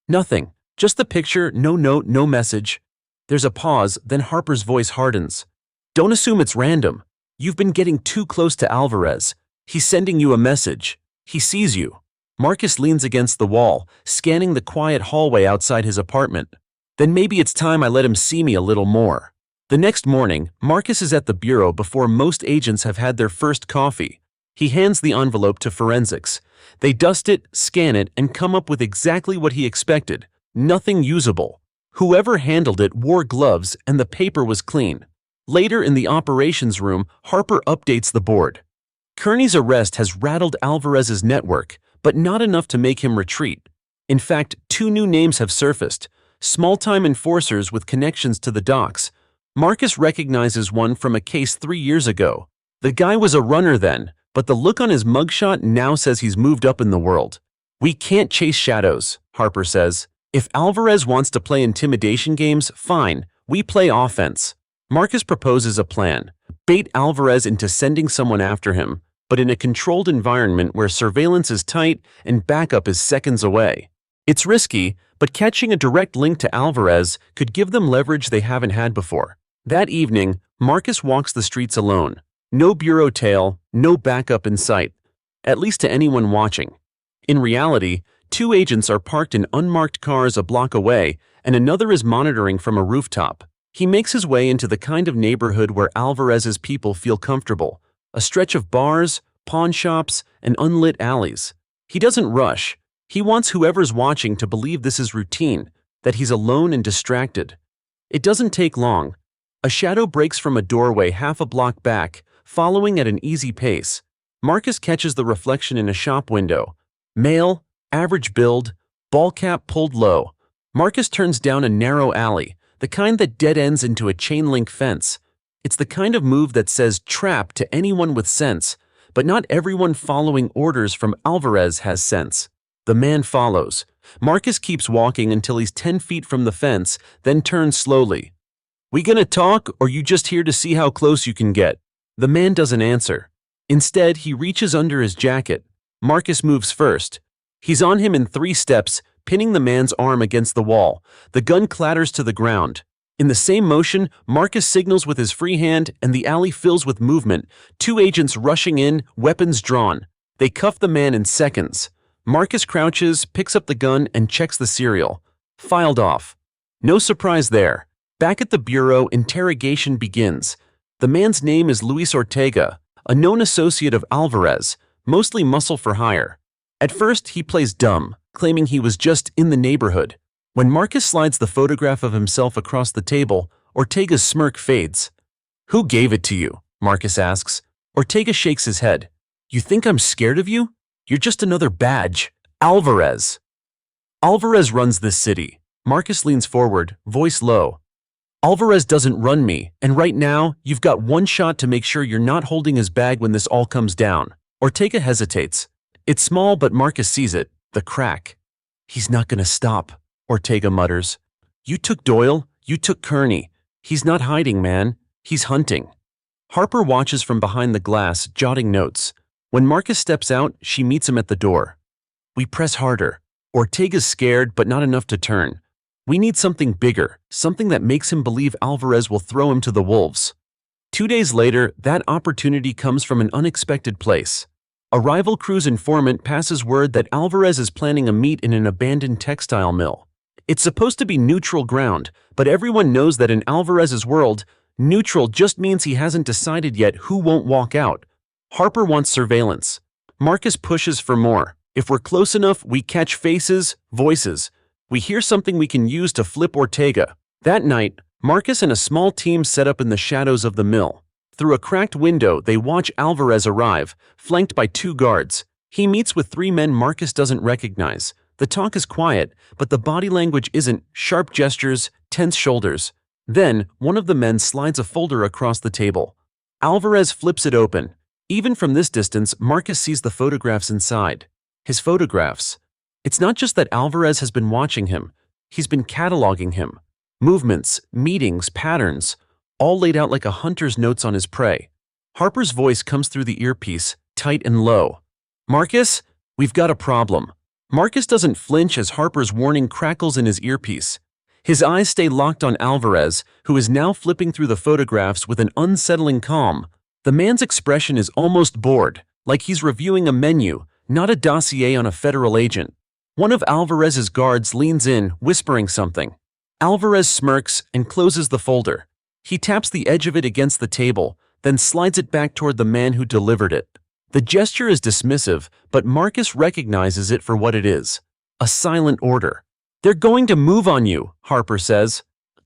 "Nothing. Just the picture, no note, no message." There's a pause, then Harper's voice hardens. "Don't assume it's random. You've been getting too close to Alvarez. He's sending you a message. He sees you." Marcus leans against the wall, scanning the quiet hallway outside his apartment. "Then maybe it's time I let him see me a little more." The next morning, Marcus is at the bureau before most agents have had their first coffee. He hands the envelope to forensics. They dust it, scan it, and come up with exactly what he expected. Nothing usable. Whoever handled it wore gloves and the paper was clean. Later in the operations room, Harper updates the board. Kearney's arrest has rattled Alvarez's network, but not enough to make him retreat. In fact, 2 new names have surfaced, small-time enforcers with connections to the docks. Marcus recognizes one from a case 3 years ago. The guy was a runner then, but the look on his mugshot now says he's moved up in the world. "We can't chase shadows," Harper says. "If Alvarez wants to play intimidation games, fine, we play offense." Marcus proposes a plan. Bait Alvarez into sending someone after him, but in a controlled environment where surveillance is tight and backup is seconds away. It's risky, but catching a direct link to Alvarez could give them leverage they haven't had before. That evening, Marcus walks the streets alone. No bureau tail, no backup in sight, at least to anyone watching. In reality, 2 agents are parked in unmarked cars a block away, and another is monitoring from a rooftop. He makes his way into the kind of neighborhood where Alvarez's people feel comfortable, a stretch of bars, pawn shops, and unlit alleys. He doesn't rush. He wants whoever's watching to believe this is routine, that he's alone and distracted. It doesn't take long. A shadow breaks from a doorway half a block back, following at an easy pace. Marcus catches the reflection in a shop window. Male, average build, ball cap pulled low. Marcus turns down a narrow alley, the kind that dead ends into a chain-link fence. It's the kind of move that says trap to anyone with sense, but not everyone following orders from Alvarez has sense. The man follows. Marcus keeps walking until he's 10 feet from the fence, then turns slowly. "We gonna talk, or you just here to see how close you can get?" The man doesn't answer. Instead, he reaches under his jacket. Marcus moves first. He's on him in 3 steps, pinning the man's arm against the wall. The gun clatters to the ground. In the same motion, Marcus signals with his free hand and the alley fills with movement. 2 agents rushing in, weapons drawn. They cuff the man in seconds. Marcus crouches, picks up the gun, and checks the serial. Filed off. No surprise there. Back at the bureau, interrogation begins. The man's name is Luis Ortega, a known associate of Alvarez, mostly muscle for hire. At first, he plays dumb, claiming he was just in the neighborhood. When Marcus slides the photograph of himself across the table, Ortega's smirk fades. "Who gave it to you?" Marcus asks. Ortega shakes his head. "You think I'm scared of you? You're just another badge. Alvarez." "Alvarez runs this city." Marcus leans forward, voice low. "Alvarez doesn't run me, and right now, you've got 1 shot to make sure you're not holding his bag when this all comes down." Ortega hesitates. It's small, but Marcus sees it. The crack. "He's not gonna stop," Ortega mutters. "You took Doyle, you took Kearney. He's not hiding, man. He's hunting." Harper watches from behind the glass, jotting notes. When Marcus steps out, she meets him at the door. "We press harder." Ortega's scared, but not enough to turn. "We need something bigger, something that makes him believe Alvarez will throw him to the wolves." 2 days later, that opportunity comes from an unexpected place. A rival crew's informant passes word that Alvarez is planning a meet in an abandoned textile mill. It's supposed to be neutral ground, but everyone knows that in Alvarez's world, neutral just means he hasn't decided yet who won't walk out. Harper wants surveillance. Marcus pushes for more. "If we're close enough, we catch faces, voices. We hear something we can use to flip Ortega." That night, Marcus and a small team set up in the shadows of the mill. Through a cracked window, they watch Alvarez arrive, flanked by 2 guards. He meets with 3 men Marcus doesn't recognize. The talk is quiet, but the body language isn't. Sharp gestures, tense shoulders. Then, one of the men slides a folder across the table. Alvarez flips it open. Even from this distance, Marcus sees the photographs inside. His photographs. It's not just that Alvarez has been watching him. He's been cataloging him. Movements, meetings, patterns, all laid out like a hunter's notes on his prey. Harper's voice comes through the earpiece, tight and low. "Marcus, we've got a problem." Marcus doesn't flinch as Harper's warning crackles in his earpiece. His eyes stay locked on Alvarez, who is now flipping through the photographs with an unsettling calm. The man's expression is almost bored, like he's reviewing a menu, not a dossier on a federal agent. One of Alvarez's guards leans in, whispering something. Alvarez smirks and closes the folder. He taps the edge of it against the table, then slides it back toward the man who delivered it. The gesture is dismissive, but Marcus recognizes it for what it is. A silent order. "They're going to move on you," Harper says.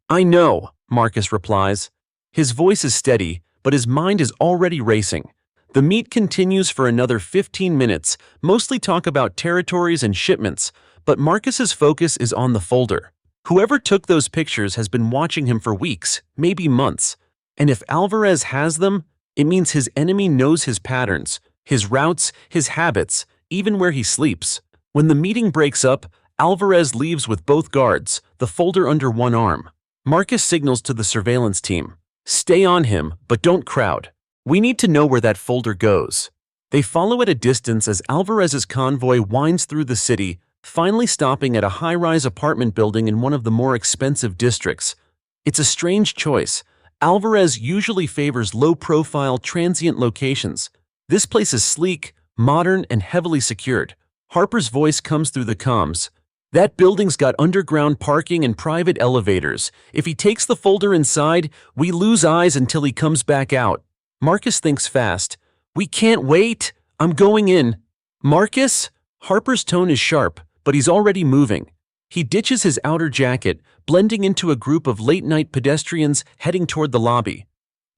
"I know," Marcus replies. His voice is steady, but his mind is already racing. The meet continues for another 15 minutes, mostly talk about territories and shipments, but Marcus's focus is on the folder. Whoever took those pictures has been watching him for weeks, maybe months. And if Alvarez has them, it means his enemy knows his patterns, his routes, his habits, even where he sleeps. When the meeting breaks up, Alvarez leaves with both guards, the folder under one arm. Marcus signals to the surveillance team. "Stay on him, but don't crowd. We need to know where that folder goes." They follow at a distance as Alvarez's convoy winds through the city, finally stopping at a high-rise apartment building in one of the more expensive districts. It's a strange choice. Alvarez usually favors low-profile, transient locations. This place is sleek, modern, and heavily secured. Harper's voice comes through the comms. "That building's got underground parking and private elevators. If he takes the folder inside, we lose eyes until he comes back out." Marcus thinks fast. "We can't wait. I'm going in." "Marcus?" Harper's tone is sharp, but he's already moving. He ditches his outer jacket, blending into a group of late-night pedestrians heading toward the lobby.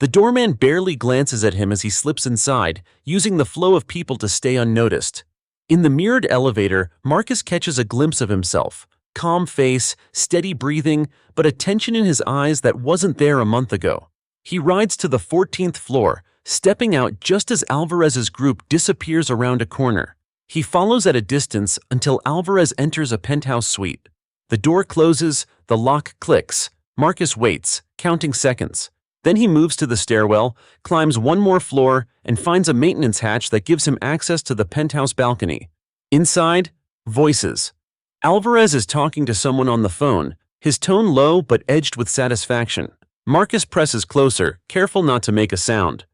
The doorman barely glances at him as he slips inside, using the flow of people to stay unnoticed. In the mirrored elevator, Marcus catches a glimpse of himself. Calm face, steady breathing, but a tension in his eyes that wasn't there a month ago. He rides to the 14th floor, stepping out just as Alvarez's group disappears around a corner. He follows at a distance until Alvarez enters a penthouse suite. The door closes, the lock clicks. Marcus waits, counting seconds. Then he moves to the stairwell, climbs one more floor, and finds a maintenance hatch that gives him access to the penthouse balcony. Inside, voices. Alvarez is talking to someone on the phone, his tone low but edged with satisfaction. Marcus presses closer, careful not to make a sound.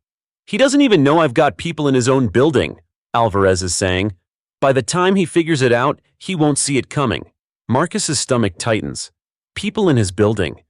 "He doesn't even know I've got people in his own building," Alvarez is saying. By the time he figures it out, he won't see it coming. Marcus's stomach tightens. People in his building.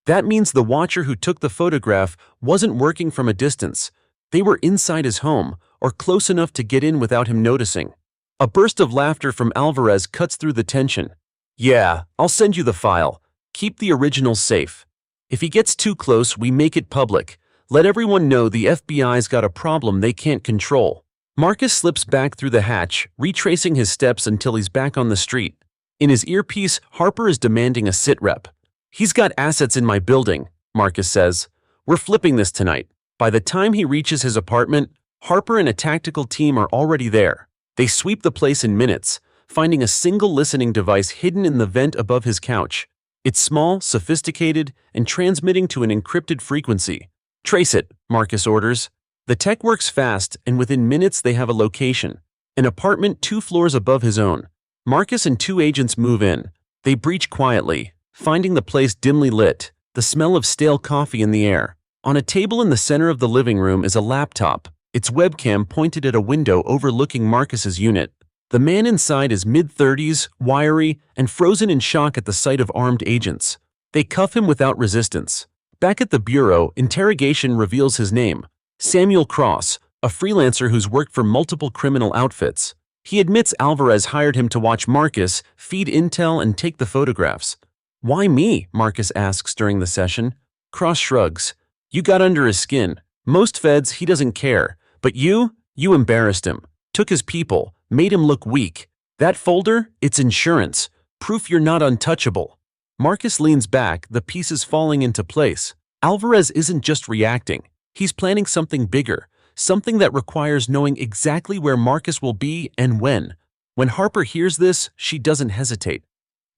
That means the watcher who took the photograph wasn't working from a distance. They were inside his home, or close enough to get in without him noticing. A burst of laughter from Alvarez cuts through the tension. "Yeah, I'll send you the file. Keep the originals safe. If he gets too close, we make it public. Let everyone know the FBI's got a problem they can't control." Marcus slips back through the hatch, retracing his steps until he's back on the street. In his earpiece, Harper is demanding a sitrep. "He's got assets in my building," Marcus says. "We're flipping this tonight." By the time he reaches his apartment, Harper and a tactical team are already there. They sweep the place in minutes, finding a single listening device hidden in the vent above his couch. It's small, sophisticated, and transmitting to an encrypted frequency. "Trace it," Marcus orders. The tech works fast, and within minutes they have a location. An apartment 2 floors above his own. Marcus and 2 agents move in. They breach quietly, finding the place dimly lit, the smell of stale coffee in the air. On a table in the center of the living room is a laptop, its webcam pointed at a window overlooking Marcus's unit. The man inside is mid-30s, wiry, and frozen in shock at the sight of armed agents. They cuff him without resistance. Back at the bureau, interrogation reveals his name. Samuel Cross, a freelancer who's worked for multiple criminal outfits. He admits Alvarez hired him to watch Marcus, feed intel, and take the photographs. "Why me?" Marcus asks during the session. Cross shrugs. "You got under his skin. Most feds, he doesn't care. But you embarrassed him. Took his people, made him look weak. That folder, it's insurance. Proof you're not untouchable." Marcus leans back, the pieces falling into place. Alvarez isn't just reacting. He's planning something bigger, something that requires knowing exactly where Marcus will be and when. When Harper hears this, she doesn't hesitate.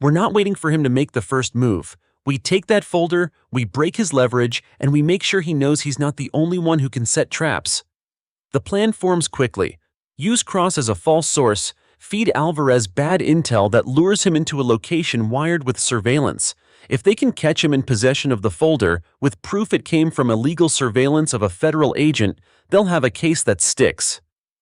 "We're not waiting for him to make the first move. We take that folder, we break his leverage, and we make sure he knows he's not the only one who can set traps." The plan forms quickly. Use Cross as a false source, feed Alvarez bad intel that lures him into a location wired with surveillance. If they can catch him in possession of the folder, with proof it came from illegal surveillance of a federal agent, they'll have a case that sticks.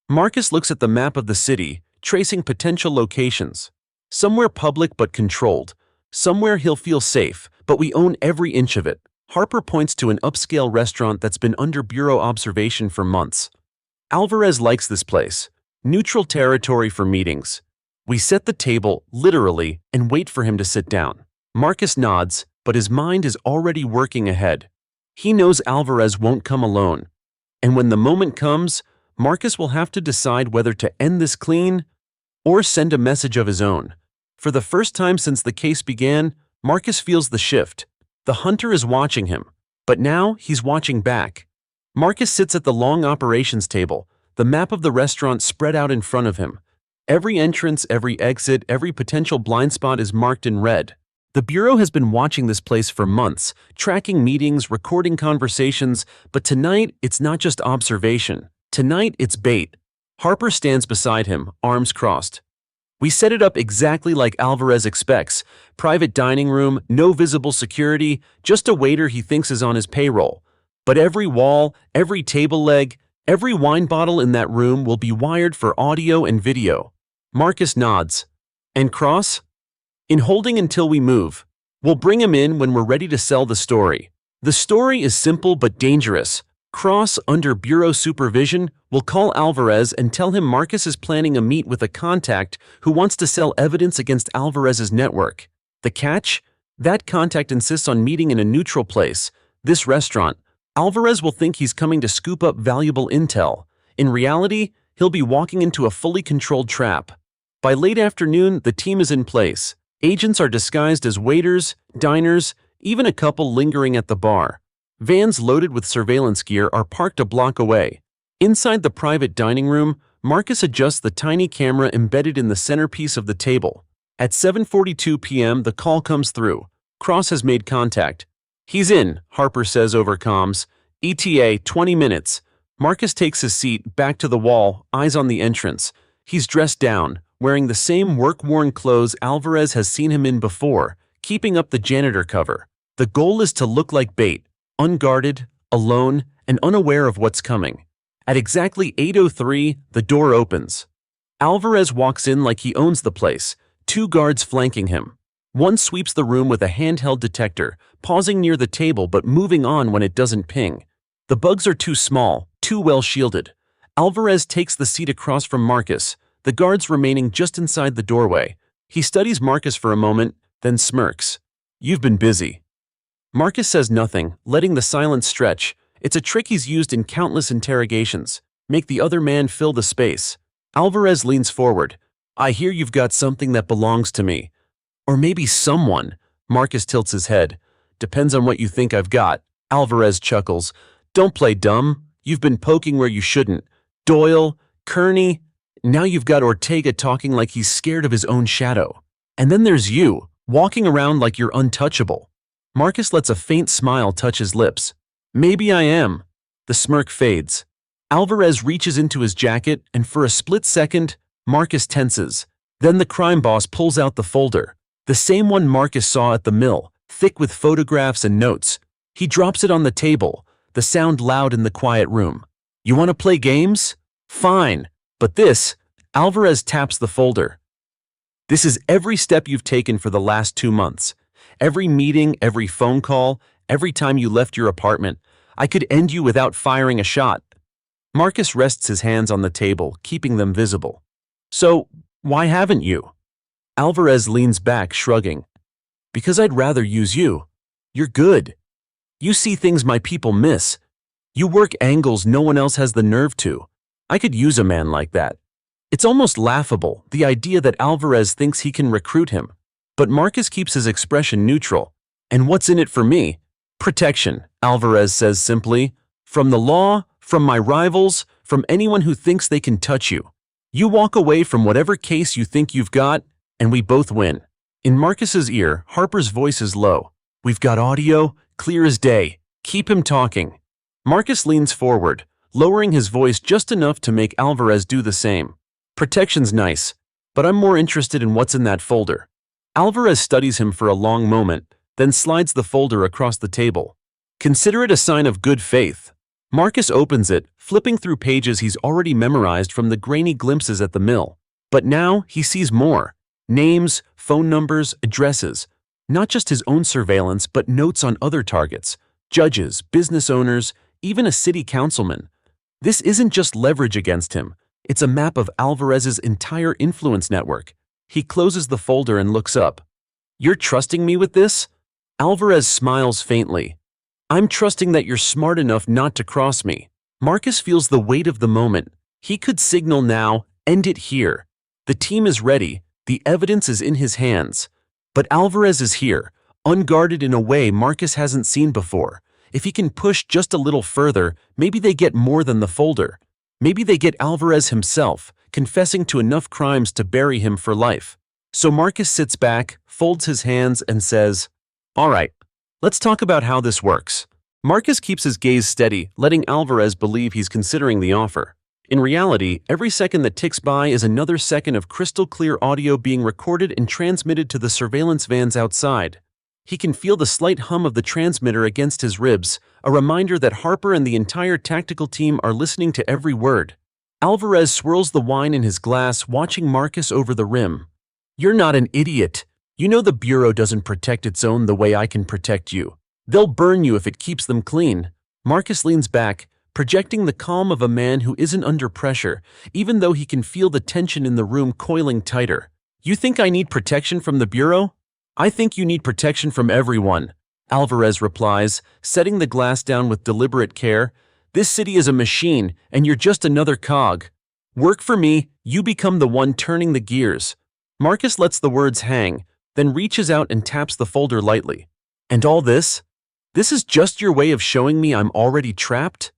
Marcus looks at the map of the city, tracing potential locations. Somewhere public but controlled. Somewhere he'll feel safe, but we own every inch of it. Harper points to an upscale restaurant that's been under bureau observation for months. Alvarez likes this place. Neutral territory for meetings. We set the table, literally, and wait for him to sit down. Marcus nods, but his mind is already working ahead. He knows Alvarez won't come alone. And when the moment comes, Marcus will have to decide whether to end this clean or send a message of his own. For the first time since the case began, Marcus feels the shift. The hunter is watching him, but now he's watching back. Marcus sits at the long operations table, the map of the restaurant spread out in front of him. Every entrance, every exit, every potential blind spot is marked in red. The Bureau has been watching this place for months, tracking meetings, recording conversations, but tonight it's not just observation. Tonight it's bait. Harper stands beside him, arms crossed. "We set it up exactly like Alvarez expects. Private dining room, no visible security, just a waiter he thinks is on his payroll. But every wall, every table leg, every wine bottle in that room will be wired for audio and video." Marcus nods. "And Cross?" "In holding until we move. We'll bring him in when we're ready to sell the story." The story is simple but dangerous. Cross, under Bureau supervision, will call Alvarez and tell him Marcus is planning a meet with a contact who wants to sell evidence against Alvarez's network. The catch? That contact insists on meeting in a neutral place, this restaurant, Alvarez will think he's coming to scoop up valuable intel. In reality, he'll be walking into a fully controlled trap. By late afternoon, the team is in place. Agents are disguised as waiters, diners, even a couple lingering at the bar. Vans loaded with surveillance gear are parked a block away. Inside the private dining room, Marcus adjusts the tiny camera embedded in the centerpiece of the table. At 7:42 p.m., the call comes through. Cross has made contact. "He's in," Harper says over comms. "ETA 20 minutes. Marcus takes his seat, back to the wall, eyes on the entrance. He's dressed down, wearing the same work-worn clothes Alvarez has seen him in before, keeping up the janitor cover. The goal is to look like bait, unguarded, alone, and unaware of what's coming. At exactly 8:03, the door opens. Alvarez walks in like he owns the place, 2 guards flanking him. One sweeps the room with a handheld detector, pausing near the table but moving on when it doesn't ping. The bugs are too small, too well shielded. Alvarez takes the seat across from Marcus, the guards remaining just inside the doorway. He studies Marcus for a moment, then smirks. "You've been busy." Marcus says nothing, letting the silence stretch. It's a trick he's used in countless interrogations. Make the other man fill the space. Alvarez leans forward. "I hear you've got something that belongs to me. Or maybe someone." Marcus tilts his head. "Depends on what you think I've got." Alvarez chuckles. "Don't play dumb. You've been poking where you shouldn't. Doyle, Kearney. Now you've got Ortega talking like he's scared of his own shadow. And then there's you, walking around like you're untouchable." Marcus lets a faint smile touch his lips. "Maybe I am." The smirk fades. Alvarez reaches into his jacket, and for a split second, Marcus tenses. Then the crime boss pulls out the folder. The same one Marcus saw at the mill, thick with photographs and notes. He drops it on the table, the sound loud in the quiet room. "You want to play games? Fine. But this," Alvarez taps the folder. "This is every step you've taken for the last 2 months. Every meeting, every phone call, every time you left your apartment. I could end you without firing a shot." Marcus rests his hands on the table, keeping them visible. "So, why haven't you?" Alvarez leans back, shrugging. "Because I'd rather use you. You're good. You see things my people miss. You work angles no one else has the nerve to. I could use a man like that." It's almost laughable, the idea that Alvarez thinks he can recruit him. But Marcus keeps his expression neutral. "And what's in it for me?" "Protection," Alvarez says simply. "From the law, from my rivals, from anyone who thinks they can touch you. You walk away from whatever case you think you've got, and we both win." In Marcus's ear, Harper's voice is low. "We've got audio, clear as day. Keep him talking." Marcus leans forward, lowering his voice just enough to make Alvarez do the same. "Protection's nice, but I'm more interested in what's in that folder." Alvarez studies him for a long moment, then slides the folder across the table. "Consider it a sign of good faith." Marcus opens it, flipping through pages he's already memorized from the grainy glimpses at the mill. But now he sees more. Names, phone numbers, addresses. Not just his own surveillance, but notes on other targets. Judges, business owners, even a city councilman. This isn't just leverage against him. It's a map of Alvarez's entire influence network. He closes the folder and looks up. "You're trusting me with this?" Alvarez smiles faintly. "I'm trusting that you're smart enough not to cross me." Marcus feels the weight of the moment. He could signal now, end it here. The team is ready. The evidence is in his hands. But Alvarez is here, unguarded in a way Marcus hasn't seen before. If he can push just a little further, maybe they get more than the folder. Maybe they get Alvarez himself, confessing to enough crimes to bury him for life. So Marcus sits back, folds his hands, and says, "All right, let's talk about how this works." Marcus keeps his gaze steady, letting Alvarez believe he's considering the offer. In reality, every second that ticks by is another second of crystal-clear audio being recorded and transmitted to the surveillance vans outside. He can feel the slight hum of the transmitter against his ribs, a reminder that Harper and the entire tactical team are listening to every word. Alvarez swirls the wine in his glass, watching Marcus over the rim. "You're not an idiot. You know the Bureau doesn't protect its own the way I can protect you. They'll burn you if it keeps them clean." Marcus leans back, projecting the calm of a man who isn't under pressure, even though he can feel the tension in the room coiling tighter. "You think I need protection from the Bureau? I think you need protection from everyone." Alvarez replies, setting the glass down with deliberate care. This city is a machine, and you're just another cog. Work for me, you become the one turning the gears. Marcus lets the words hang, then reaches out and taps the folder lightly. And all this? This is just your way of showing me I'm already trapped?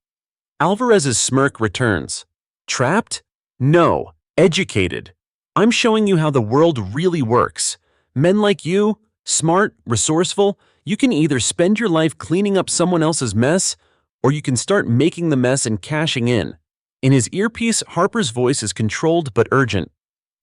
Alvarez's smirk returns. Trapped? No, educated. I'm showing you how the world really works. Men like you, smart, resourceful, you can either spend your life cleaning up someone else's mess, or you can start making the mess and cashing in. In his earpiece, Harper's voice is controlled but urgent.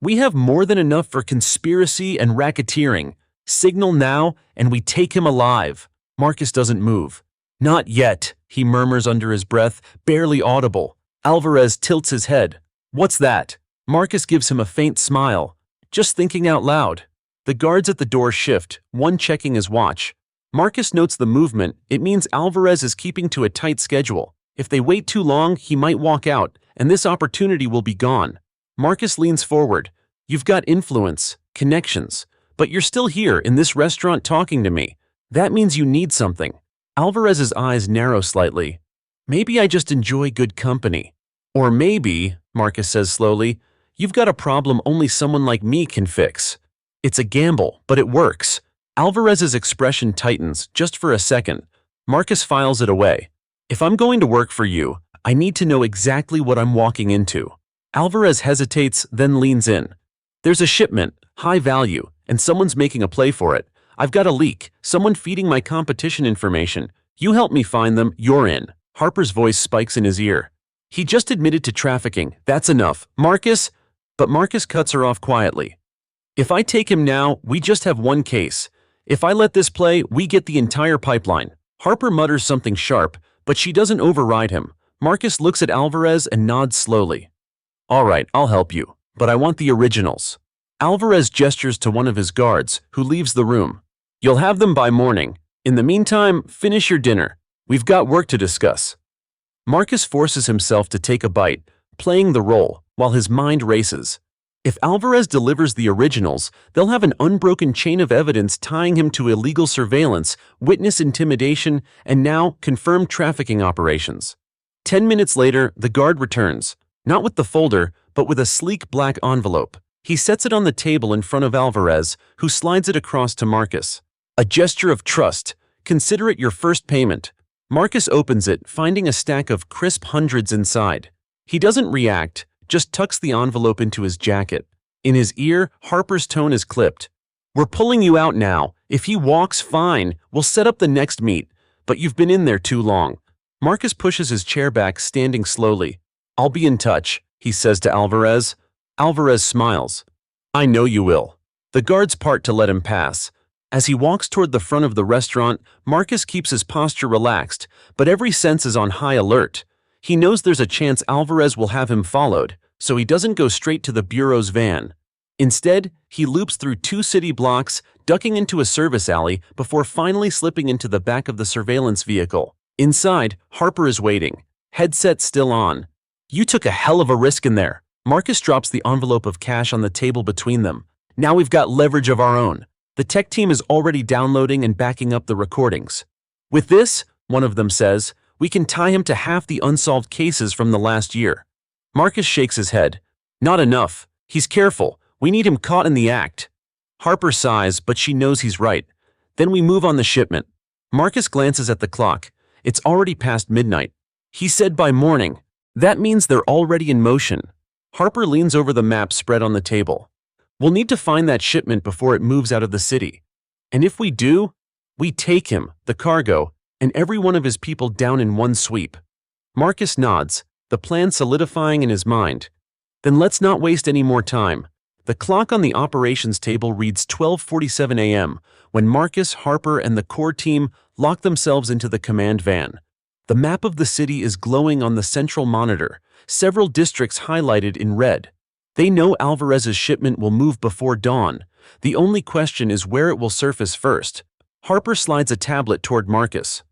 We have more than enough for conspiracy and racketeering. Signal now, and we take him alive. Marcus doesn't move. Not yet, he murmurs under his breath, barely audible. Alvarez tilts his head. What's that? Marcus gives him a faint smile. Just thinking out loud. The guards at the door shift, one checking his watch. Marcus notes the movement. It means Alvarez is keeping to a tight schedule. If they wait too long, he might walk out, and this opportunity will be gone. Marcus leans forward. You've got influence, connections, but you're still here in this restaurant talking to me. That means you need something. Alvarez's eyes narrow slightly. Maybe I just enjoy good company. Or maybe, Marcus says slowly, you've got a problem only someone like me can fix. It's a gamble, but it works. Alvarez's expression tightens just for a second. Marcus files it away. If I'm going to work for you, I need to know exactly what I'm walking into. Alvarez hesitates, then leans in. There's a shipment, high value, and someone's making a play for it. I've got a leak, someone feeding my competition information. You help me find them, you're in. Harper's voice spikes in his ear. He just admitted to trafficking, that's enough. Marcus? But Marcus cuts her off quietly. If I take him now, we just have one case. If I let this play, we get the entire pipeline. Harper mutters something sharp, but she doesn't override him. Marcus looks at Alvarez and nods slowly. All right, I'll help you, but I want the originals. Alvarez gestures to one of his guards, who leaves the room. You'll have them by morning. In the meantime, finish your dinner. We've got work to discuss. Marcus forces himself to take a bite, playing the role, while his mind races. If Alvarez delivers the originals, they'll have an unbroken chain of evidence tying him to illegal surveillance, witness intimidation, and now confirmed trafficking operations. 10 minutes later, the guard returns, not with the folder, but with a sleek black envelope. He sets it on the table in front of Alvarez, who slides it across to Marcus. A gesture of trust. Consider it your first payment. Marcus opens it, finding a stack of crisp hundreds inside. He doesn't react, just tucks the envelope into his jacket. In his ear, Harper's tone is clipped. We're pulling you out now. If he walks, fine. We'll set up the next meet. But you've been in there too long. Marcus pushes his chair back, standing slowly. I'll be in touch, he says to Alvarez. Alvarez smiles. I know you will. The guards part to let him pass. As he walks toward the front of the restaurant, Marcus keeps his posture relaxed, but every sense is on high alert. He knows there's a chance Alvarez will have him followed, so he doesn't go straight to the bureau's van. Instead, he loops through 2 city blocks, ducking into a service alley before finally slipping into the back of the surveillance vehicle. Inside, Harper is waiting, headset still on. You took a hell of a risk in there. Marcus drops the envelope of cash on the table between them. Now we've got leverage of our own. The tech team is already downloading and backing up the recordings. With this, one of them says, we can tie him to half the unsolved cases from the last year. Marcus shakes his head. Not enough. He's careful. We need him caught in the act. Harper sighs, but she knows he's right. Then we move on the shipment. Marcus glances at the clock. It's already past midnight. He said by morning. That means they're already in motion. Harper leans over the map spread on the table. We'll need to find that shipment before it moves out of the city. And if we do, we take him, the cargo, and every one of his people down in one sweep. Marcus nods, the plan solidifying in his mind. Then let's not waste any more time. The clock on the operations table reads 12:47 a.m. when Marcus, Harper, and the core team lock themselves into the command van. The map of the city is glowing on the central monitor, several districts highlighted in red. They know Alvarez's shipment will move before dawn. The only question is where it will surface first. Harper slides a tablet toward Marcus.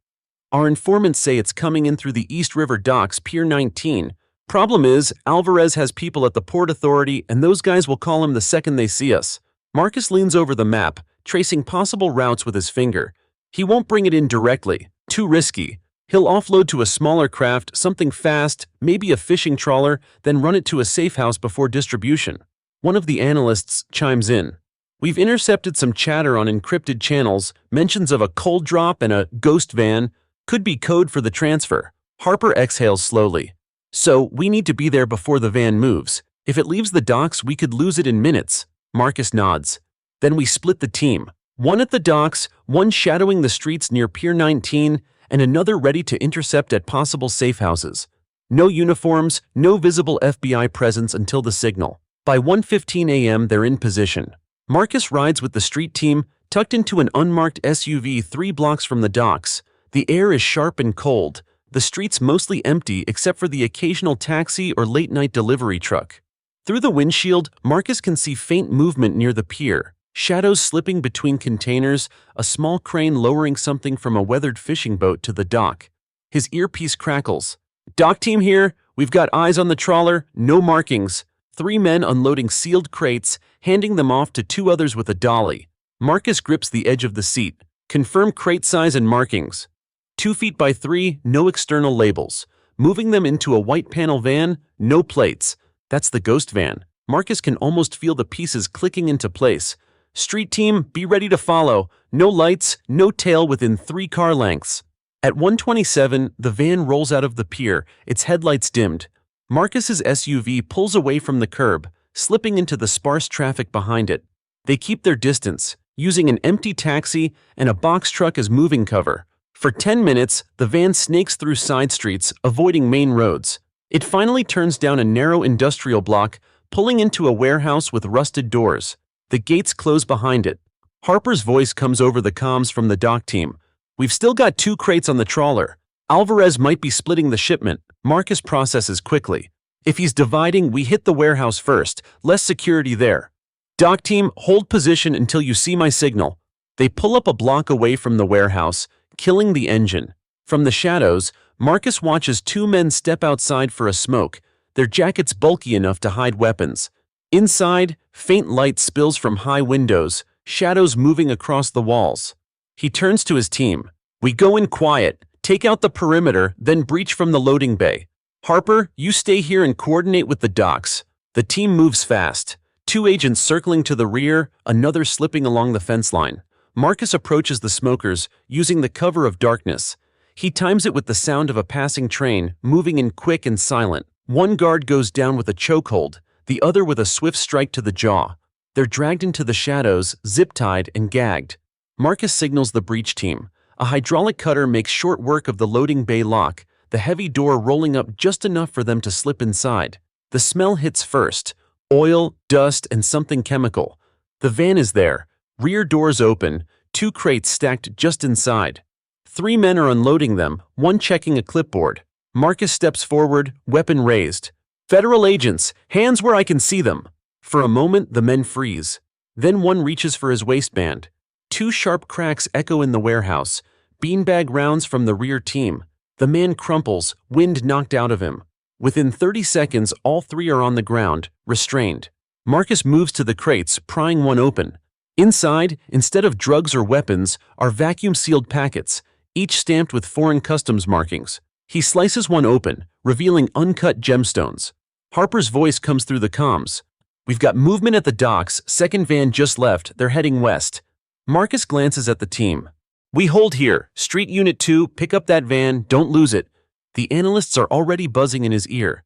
Our informants say it's coming in through the East River docks, Pier 19. Problem is, Alvarez has people at the Port Authority, and those guys will call him the second they see us. Marcus leans over the map, tracing possible routes with his finger. He won't bring it in directly, too risky. He'll offload to a smaller craft, something fast, maybe a fishing trawler, then run it to a safe house before distribution. One of the analysts chimes in. We've intercepted some chatter on encrypted channels, mentions of a cold drop and a ghost van, could be code for the transfer. Harper exhales slowly. So, we need to be there before the van moves. If it leaves the docks, we could lose it in minutes. Marcus nods. Then we split the team. One at the docks, one shadowing the streets near Pier 19, and another ready to intercept at possible safe houses. No uniforms, no visible FBI presence until the signal. By 1:15 a.m. they're in position. Marcus rides with the street team, tucked into an unmarked SUV 3 blocks from the docks. The air is sharp and cold. The streets mostly empty except for the occasional taxi or late-night delivery truck. Through the windshield, Marcus can see faint movement near the pier. Shadows slipping between containers, a small crane lowering something from a weathered fishing boat to the dock. His earpiece crackles. Dock team here, we've got eyes on the trawler, no markings. 3 men unloading sealed crates, handing them off to 2 others with a dolly. Marcus grips the edge of the seat. Confirm crate size and markings. 2 feet by 3, no external labels. Moving them into a white panel van, no plates. That's the ghost van. Marcus can almost feel the pieces clicking into place. Street team, be ready to follow. No lights, no tail within 3 car lengths. At 1:27, the van rolls out of the pier, its headlights dimmed. Marcus's SUV pulls away from the curb, slipping into the sparse traffic behind it. They keep their distance, using an empty taxi and a box truck as moving cover. For 10 minutes, the van snakes through side streets, avoiding main roads. It finally turns down a narrow industrial block, pulling into a warehouse with rusted doors. The gates close behind it. Harper's voice comes over the comms from the dock team. We've still got 2 crates on the trawler. Alvarez might be splitting the shipment. Marcus processes quickly. If he's dividing, we hit the warehouse first. Less security there. Dock team, hold position until you see my signal. They pull up a block away from the warehouse, killing the engine. From the shadows, Marcus watches 2 men step outside for a smoke, their jackets bulky enough to hide weapons. Inside, faint light spills from high windows, shadows moving across the walls. He turns to his team. We go in quiet, take out the perimeter, then breach from the loading bay. Harper, you stay here and coordinate with the docks. The team moves fast. 2 agents circling to the rear, another slipping along the fence line. Marcus approaches the smokers, using the cover of darkness. He times it with the sound of a passing train, moving in quick and silent. One guard goes down with a chokehold, the other with a swift strike to the jaw. They're dragged into the shadows, zip-tied and gagged. Marcus signals the breach team. A hydraulic cutter makes short work of the loading bay lock, the heavy door rolling up just enough for them to slip inside. The smell hits first. Oil, dust, and something chemical. The van is there. Rear doors open, 2 crates stacked just inside. 3 men are unloading them, one checking a clipboard. Marcus steps forward, weapon raised. Federal agents, hands where I can see them. For a moment, the men freeze. Then one reaches for his waistband. 2 sharp cracks echo in the warehouse. Beanbag rounds from the rear team. The man crumples, wind knocked out of him. Within 30 seconds, all 3 are on the ground, restrained. Marcus moves to the crates, prying one open. Inside, instead of drugs or weapons, are vacuum-sealed packets, each stamped with foreign customs markings. He slices one open, revealing uncut gemstones. Harper's voice comes through the comms. We've got movement at the docks, second van just left, they're heading west. Marcus glances at the team. We hold here, Street Unit 2, pick up that van, don't lose it. The analysts are already buzzing in his ear.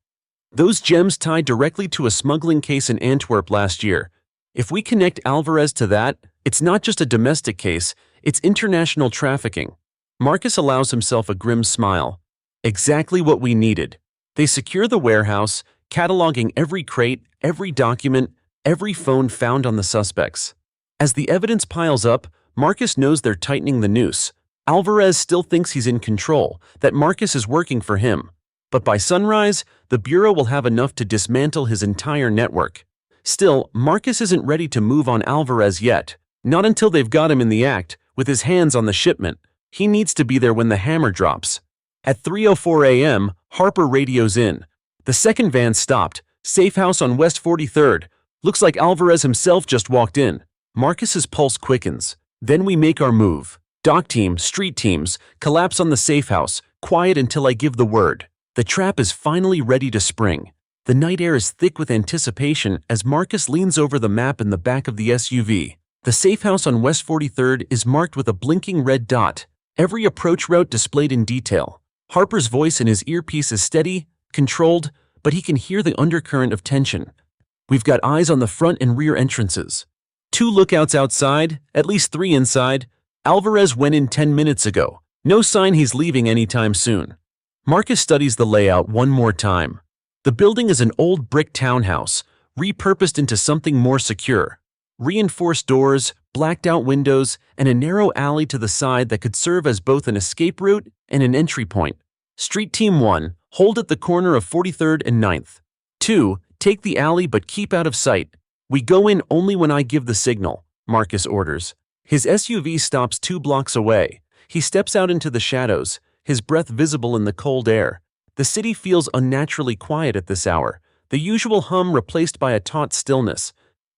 Those gems tied directly to a smuggling case in Antwerp last year. If we connect Alvarez to that, it's not just a domestic case, it's international trafficking. Marcus allows himself a grim smile. Exactly what we needed. They secure the warehouse, cataloging every crate, every document, every phone found on the suspects. As the evidence piles up, Marcus knows they're tightening the noose. Alvarez still thinks he's in control, that Marcus is working for him. But by sunrise, the Bureau will have enough to dismantle his entire network. Still, Marcus isn't ready to move on Alvarez yet. Not until they've got him in the act, with his hands on the shipment. He needs to be there when the hammer drops. At 3:04 a.m., Harper radios in. The second van stopped. Safe house on West 43rd. Looks like Alvarez himself just walked in. Marcus's pulse quickens. Then we make our move. Dock team, street teams, collapse on the safe house, quiet until I give the word. The trap is finally ready to spring. The night air is thick with anticipation as Marcus leans over the map in the back of the SUV. The safe house on West 43rd is marked with a blinking red dot, every approach route displayed in detail. Harper's voice in his earpiece is steady, controlled, but he can hear the undercurrent of tension. We've got eyes on the front and rear entrances. 2 lookouts outside, at least 3 inside. Alvarez went in 10 minutes ago. No sign he's leaving anytime soon. Marcus studies the layout one more time. The building is an old brick townhouse, repurposed into something more secure. Reinforced doors, blacked-out windows, and a narrow alley to the side that could serve as both an escape route and an entry point. Street Team 1, hold at the corner of 43rd and 9th. 2, take the alley but keep out of sight. We go in only when I give the signal, Marcus orders. His SUV stops 2 blocks away. He steps out into the shadows, his breath visible in the cold air. The city feels unnaturally quiet at this hour, the usual hum replaced by a taut stillness.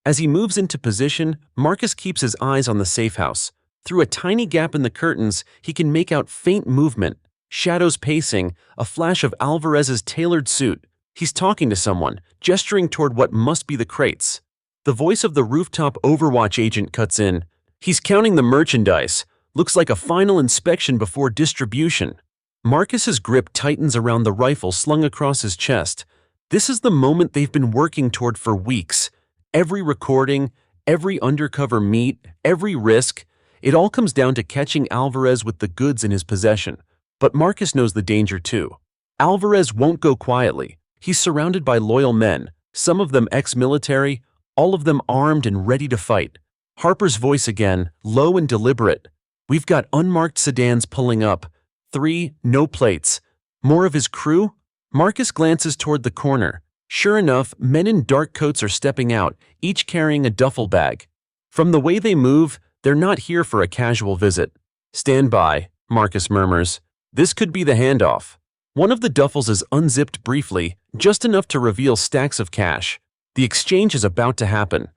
As he moves into position, Marcus keeps his eyes on the safe house. Through a tiny gap in the curtains, he can make out faint movement, shadows pacing, a flash of Alvarez's tailored suit. He's talking to someone, gesturing toward what must be the crates. The voice of the rooftop Overwatch agent cuts in. He's counting the merchandise. Looks like a final inspection before distribution. Marcus's grip tightens around the rifle slung across his chest. This is the moment they've been working toward for weeks. Every recording, every undercover meet, every risk, it all comes down to catching Alvarez with the goods in his possession. But Marcus knows the danger too. Alvarez won't go quietly. He's surrounded by loyal men, some of them ex-military, all of them armed and ready to fight. Harper's voice again, low and deliberate. We've got unmarked sedans pulling up. 3, no plates. More of his crew? Marcus glances toward the corner. Sure enough, men in dark coats are stepping out, each carrying a duffel bag. From the way they move, they're not here for a casual visit. Stand by, Marcus murmurs. This could be the handoff. One of the duffels is unzipped briefly, just enough to reveal stacks of cash. The exchange is about to happen.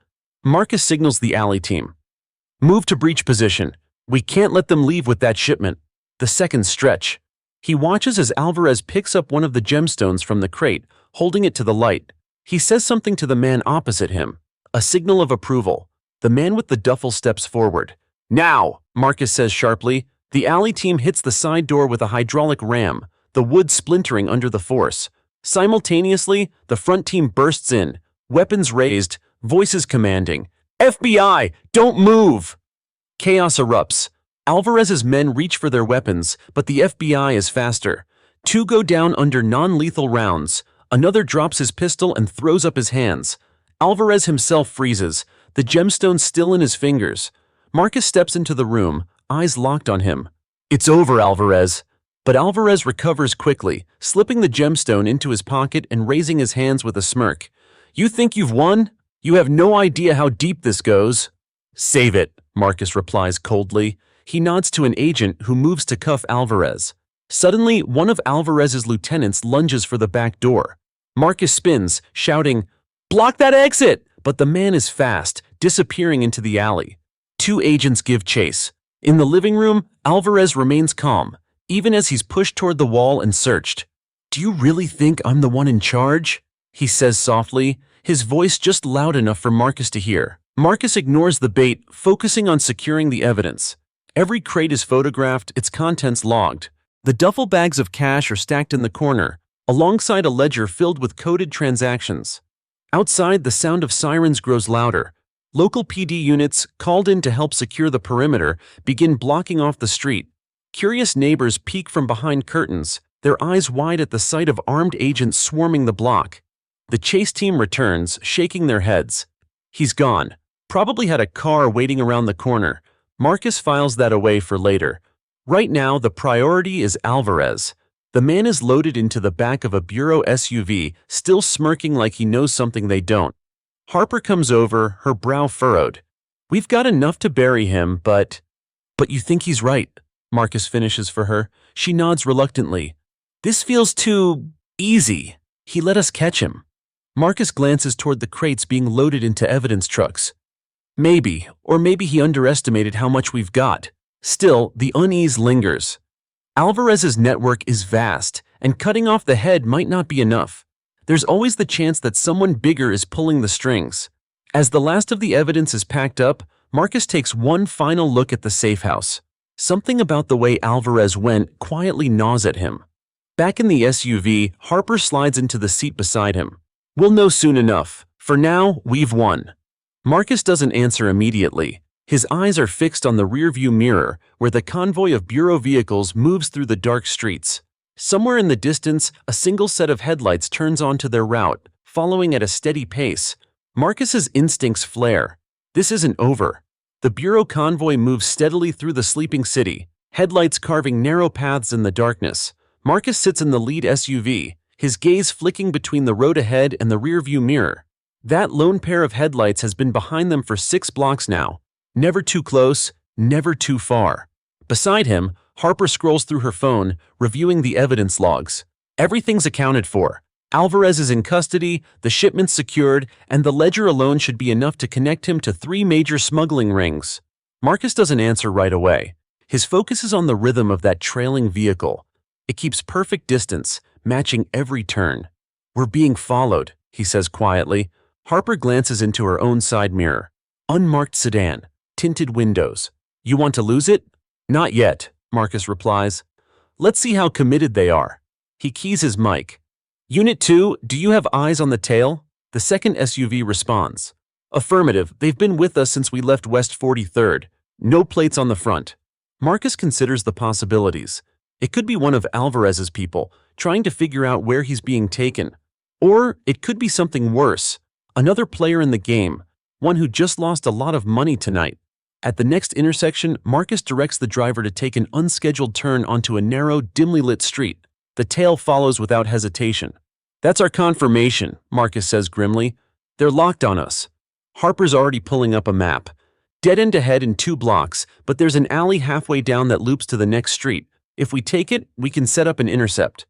Marcus signals the alley team. Move to breach position. We can't let them leave with that shipment. The seconds stretch. He watches as Alvarez picks up one of the gemstones from the crate, holding it to the light. He says something to the man opposite him, a signal of approval. The man with the duffel steps forward. Now, Marcus says sharply. The alley team hits the side door with a hydraulic ram, the wood splintering under the force. Simultaneously, the front team bursts in, weapons raised, voices commanding. FBI, don't move! Chaos erupts. Alvarez's men reach for their weapons, but the FBI is faster. 2 go down under non-lethal rounds. Another drops his pistol and throws up his hands. Alvarez himself freezes, the gemstone still in his fingers. Marcus steps into the room, eyes locked on him. It's over, Alvarez. But Alvarez recovers quickly, slipping the gemstone into his pocket and raising his hands with a smirk. You think you've won? You have no idea how deep this goes. Save it, Marcus replies coldly. He nods to an agent who moves to cuff Alvarez. Suddenly, one of Alvarez's lieutenants lunges for the back door. Marcus spins, shouting, "Block that exit!" But the man is fast, disappearing into the alley. 2 agents give chase. In the living room, Alvarez remains calm, even as he's pushed toward the wall and searched. Do you really think I'm the one in charge? He says softly, his voice just loud enough for Marcus to hear. Marcus ignores the bait, focusing on securing the evidence. Every crate is photographed, its contents logged. The duffel bags of cash are stacked in the corner, alongside a ledger filled with coded transactions. Outside, the sound of sirens grows louder. Local PD units, called in to help secure the perimeter, begin blocking off the street. Curious neighbors peek from behind curtains, their eyes wide at the sight of armed agents swarming the block. The chase team returns, shaking their heads. He's gone. Probably had a car waiting around the corner. Marcus files that away for later. Right now, the priority is Alvarez. The man is loaded into the back of a Bureau SUV, still smirking like he knows something they don't. Harper comes over, her brow furrowed. We've got enough to bury him, but you think he's right, Marcus finishes for her. She nods reluctantly. This feels too easy. He let us catch him. Marcus glances toward the crates being loaded into evidence trucks. Maybe, or maybe he underestimated how much we've got. Still, the unease lingers. Alvarez's network is vast, and cutting off the head might not be enough. There's always the chance that someone bigger is pulling the strings. As the last of the evidence is packed up, Marcus takes one final look at the safe house. Something about the way Alvarez went quietly gnaws at him. Back in the SUV, Harper slides into the seat beside him. "We'll know soon enough. For now, we've won." Marcus doesn't answer immediately. His eyes are fixed on the rearview mirror, where the convoy of bureau vehicles moves through the dark streets. Somewhere in the distance, a single set of headlights turns onto their route, following at a steady pace. Marcus's instincts flare. This isn't over. The bureau convoy moves steadily through the sleeping city, headlights carving narrow paths in the darkness. Marcus sits in the lead SUV, his gaze flicking between the road ahead and the rearview mirror. That lone pair of headlights has been behind them for 6 blocks now. Never too close, never too far. Beside him, Harper scrolls through her phone, reviewing the evidence logs. Everything's accounted for. Alvarez is in custody, the shipment's secured, and the ledger alone should be enough to connect him to 3 major smuggling rings. Marcus doesn't answer right away. His focus is on the rhythm of that trailing vehicle. It keeps perfect distance, matching every turn. "We're being followed," he says quietly. Harper glances into her own side mirror. Unmarked sedan, tinted windows. "You want to lose it?" "Not yet," Marcus replies. "Let's see how committed they are." He keys his mic. "Unit 2, do you have eyes on the tail?" The second SUV responds. "Affirmative, they've been with us since we left West 43rd. No plates on the front." Marcus considers the possibilities. It could be one of Alvarez's people, trying to figure out where he's being taken. Or it could be something worse, another player in the game, one who just lost a lot of money tonight. At the next intersection, Marcus directs the driver to take an unscheduled turn onto a narrow, dimly lit street. The tail follows without hesitation. "That's our confirmation," Marcus says grimly. "They're locked on us." Harper's already pulling up a map. Dead end ahead in 2 blocks, but there's an alley halfway down that loops to the next street. If we take it, we can set up an intercept.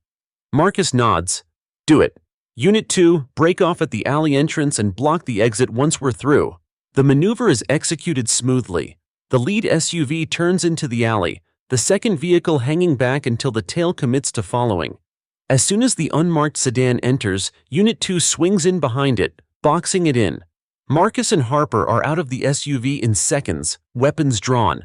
Marcus nods. "Do it. Unit 2, break off at the alley entrance and block the exit once we're through." The maneuver is executed smoothly. The lead SUV turns into the alley, the second vehicle hanging back until the tail commits to following. As soon as the unmarked sedan enters, Unit 2 swings in behind it, boxing it in. Marcus and Harper are out of the SUV in seconds, weapons drawn.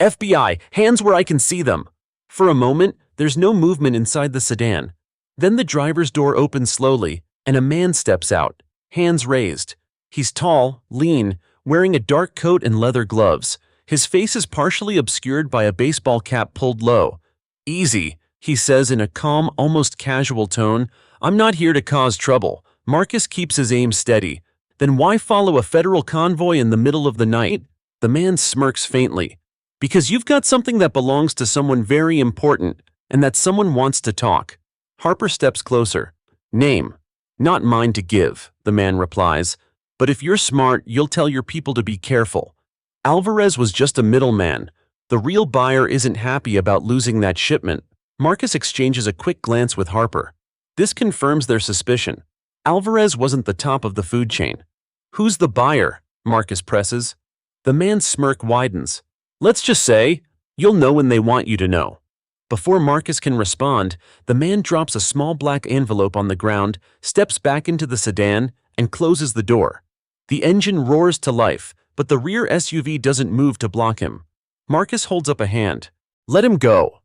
"FBI, hands where I can see them." For a moment, there's no movement inside the sedan. Then the driver's door opens slowly, and a man steps out, hands raised. He's tall, lean, wearing a dark coat and leather gloves. His face is partially obscured by a baseball cap pulled low. "Easy," he says in a calm, almost casual tone. "I'm not here to cause trouble." Marcus keeps his aim steady. "Then why follow a federal convoy in the middle of the night?" The man smirks faintly. "Because you've got something that belongs to someone very important, and that someone wants to talk." Harper steps closer. "Name?" "Not mine to give," the man replies. "But if you're smart, you'll tell your people to be careful. Alvarez was just a middleman. The real buyer isn't happy about losing that shipment." Marcus exchanges a quick glance with Harper. This confirms their suspicion. Alvarez wasn't the top of the food chain. "Who's the buyer?" Marcus presses. The man's smirk widens. "Let's just say, you'll know when they want you to know." Before Marcus can respond, the man drops a small black envelope on the ground, steps back into the sedan, and closes the door. The engine roars to life, but the rear SUV doesn't move to block him. Marcus holds up a hand. "Let him go."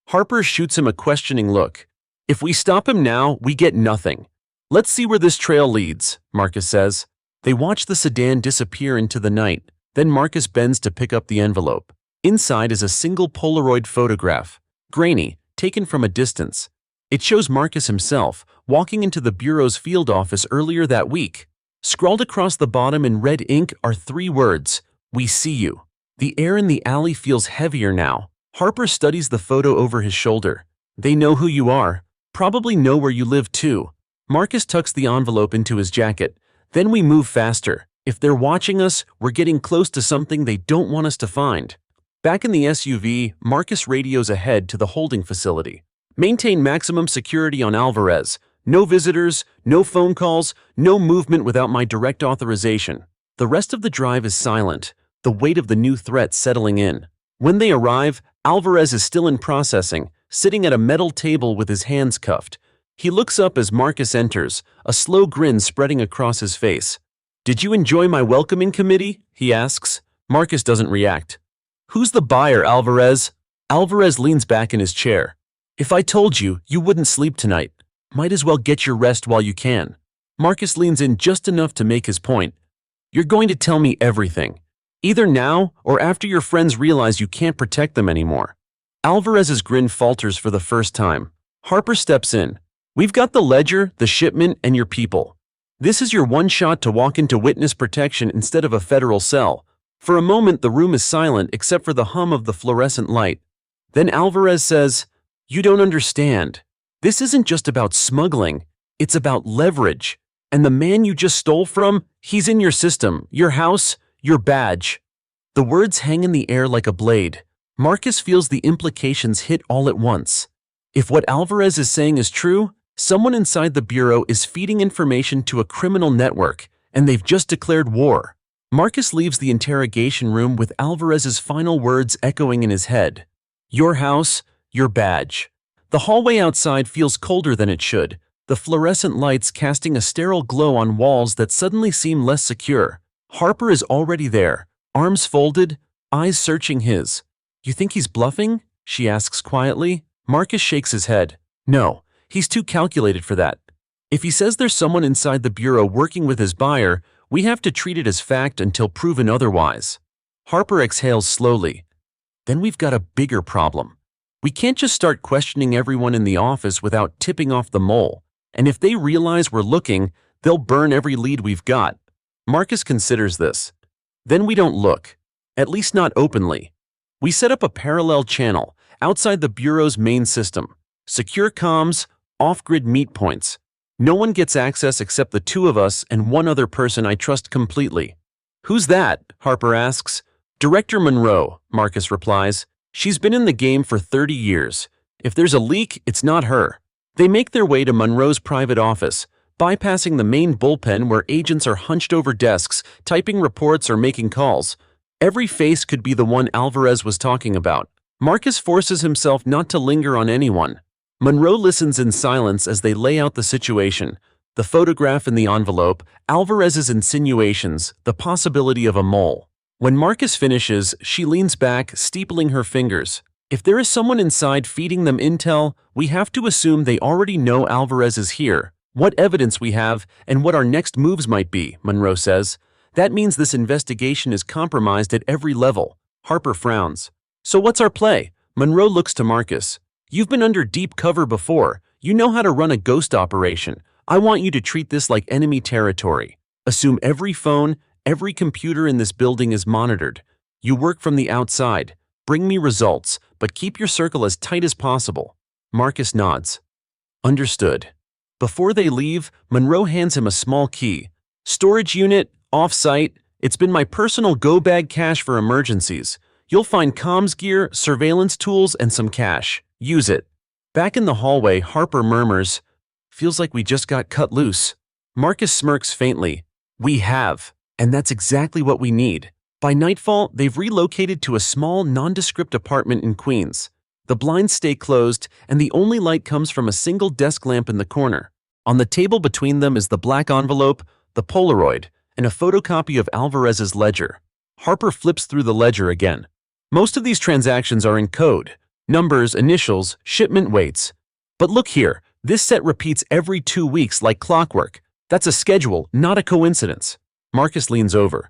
Harper shoots him a questioning look. "If we stop him now, we get nothing. Let's see where this trail leads," Marcus says. They watch the sedan disappear into the night. Then Marcus bends to pick up the envelope. Inside is a single Polaroid photograph, grainy, taken from a distance. It shows Marcus himself, walking into the Bureau's field office earlier that week. Scrawled across the bottom in red ink are 3 words, "We see you." The air in the alley feels heavier now. Harper studies the photo over his shoulder. "They know who you are, probably know where you live too." Marcus tucks the envelope into his jacket. "Then we move faster. If they're watching us, we're getting close to something they don't want us to find." Back in the SUV, Marcus radios ahead to the holding facility. "Maintain maximum security on Alvarez. No visitors, no phone calls, no movement without my direct authorization." The rest of the drive is silent, the weight of the new threat settling in. When they arrive, Alvarez is still in processing, sitting at a metal table with his hands cuffed. He looks up as Marcus enters, a slow grin spreading across his face. "Did you enjoy my welcoming committee?" he asks. Marcus doesn't react. "Who's the buyer, Alvarez?" Alvarez leans back in his chair. "If I told you, you wouldn't sleep tonight. Might as well get your rest while you can." Marcus leans in just enough to make his point. "You're going to tell me everything. Either now or after your friends realize you can't protect them anymore." Alvarez's grin falters for the first time. Harper steps in. "We've got the ledger, the shipment, and your people. This is your one shot to walk into witness protection instead of a federal cell." For a moment, the room is silent except for the hum of the fluorescent light. Then Alvarez says, "You don't understand. This isn't just about smuggling. It's about leverage. And the man you just stole from, he's in your system, your house, your badge." The words hang in the air like a blade. Marcus feels the implications hit all at once. If what Alvarez is saying is true, someone inside the Bureau is feeding information to a criminal network, and they've just declared war. Marcus leaves the interrogation room with Alvarez's final words echoing in his head. "Your house, your badge." The hallway outside feels colder than it should, the fluorescent lights casting a sterile glow on walls that suddenly seem less secure. Harper is already there, arms folded, eyes searching his. "You think he's bluffing?" she asks quietly. Marcus shakes his head. "No, he's too calculated for that. If he says there's someone inside the Bureau working with his buyer, we have to treat it as fact until proven otherwise." Harper exhales slowly. "Then we've got a bigger problem. We can't just start questioning everyone in the office without tipping off the mole. And if they realize we're looking, they'll burn every lead we've got." Marcus considers this. "Then we don't look. At least not openly. We set up a parallel channel outside the Bureau's main system. Secure comms, off-grid meet points. No one gets access except the two of us and one other person I trust completely." "Who's that?" Harper asks. "Director Monroe," Marcus replies. "She's been in the game for 30 years. If there's a leak, it's not her." They make their way to Monroe's private office, bypassing the main bullpen where agents are hunched over desks, typing reports or making calls. Every face could be the one Alvarez was talking about. Marcus forces himself not to linger on anyone. Monroe listens in silence as they lay out the situation. The photograph in the envelope, Alvarez's insinuations, the possibility of a mole. When Marcus finishes, she leans back, steepling her fingers. "If there is someone inside feeding them intel, we have to assume they already know Alvarez is here, what evidence we have, and what our next moves might be," Monroe says. "That means this investigation is compromised at every level." Harper frowns. "So what's our play?" Monroe looks to Marcus. "You've been under deep cover before. You know how to run a ghost operation. I want you to treat this like enemy territory. Assume every phone, every computer in this building is monitored. You work from the outside. Bring me results, but keep your circle as tight as possible." Marcus nods. "Understood." Before they leave, Monroe hands him a small key. "Storage unit, off-site. It's been my personal go-bag cache for emergencies. You'll find comms gear, surveillance tools, and some cash. Use it." Back in the hallway, Harper murmurs, "Feels like we just got cut loose." Marcus smirks faintly. "We have, and that's exactly what we need." By nightfall, they've relocated to a small, nondescript apartment in Queens. The blinds stay closed, and the only light comes from a single desk lamp in the corner. On the table between them is the black envelope, the Polaroid, and a photocopy of Alvarez's ledger. Harper flips through the ledger again. Most of these transactions are in code. Numbers, initials, shipment weights. But look here, this set repeats every 2 weeks like clockwork. That's a schedule, not a coincidence. Marcus leans over.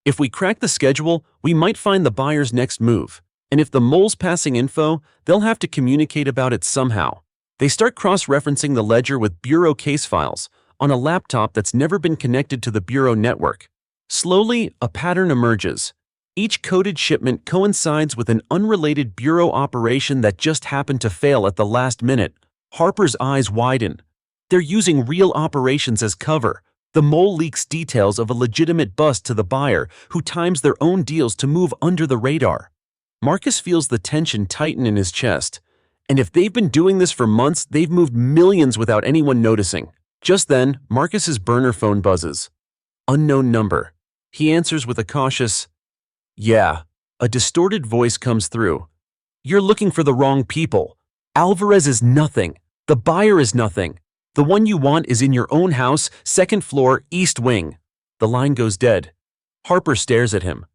"If we crack the schedule, we might find the buyer's next move. And if the mole's passing info, they'll have to communicate about it somehow." They start cross-referencing the ledger with Bureau case files on a laptop that's never been connected to the Bureau network. Slowly, a pattern emerges. Each coded shipment coincides with an unrelated Bureau operation that just happened to fail at the last minute. Harper's eyes widen. They're using real operations as cover. The mole leaks details of a legitimate bust to the buyer, who times their own deals to move under the radar. Marcus feels the tension tighten in his chest. And if they've been doing this for months, they've moved millions without anyone noticing. Just then, Marcus's burner phone buzzes. Unknown number. He answers with a cautious, "Yeah." A distorted voice comes through. "You're looking for the wrong people. Alvarez is nothing. The buyer is nothing. The one you want is in your own house, second floor, east wing." The line goes dead. Harper stares at him.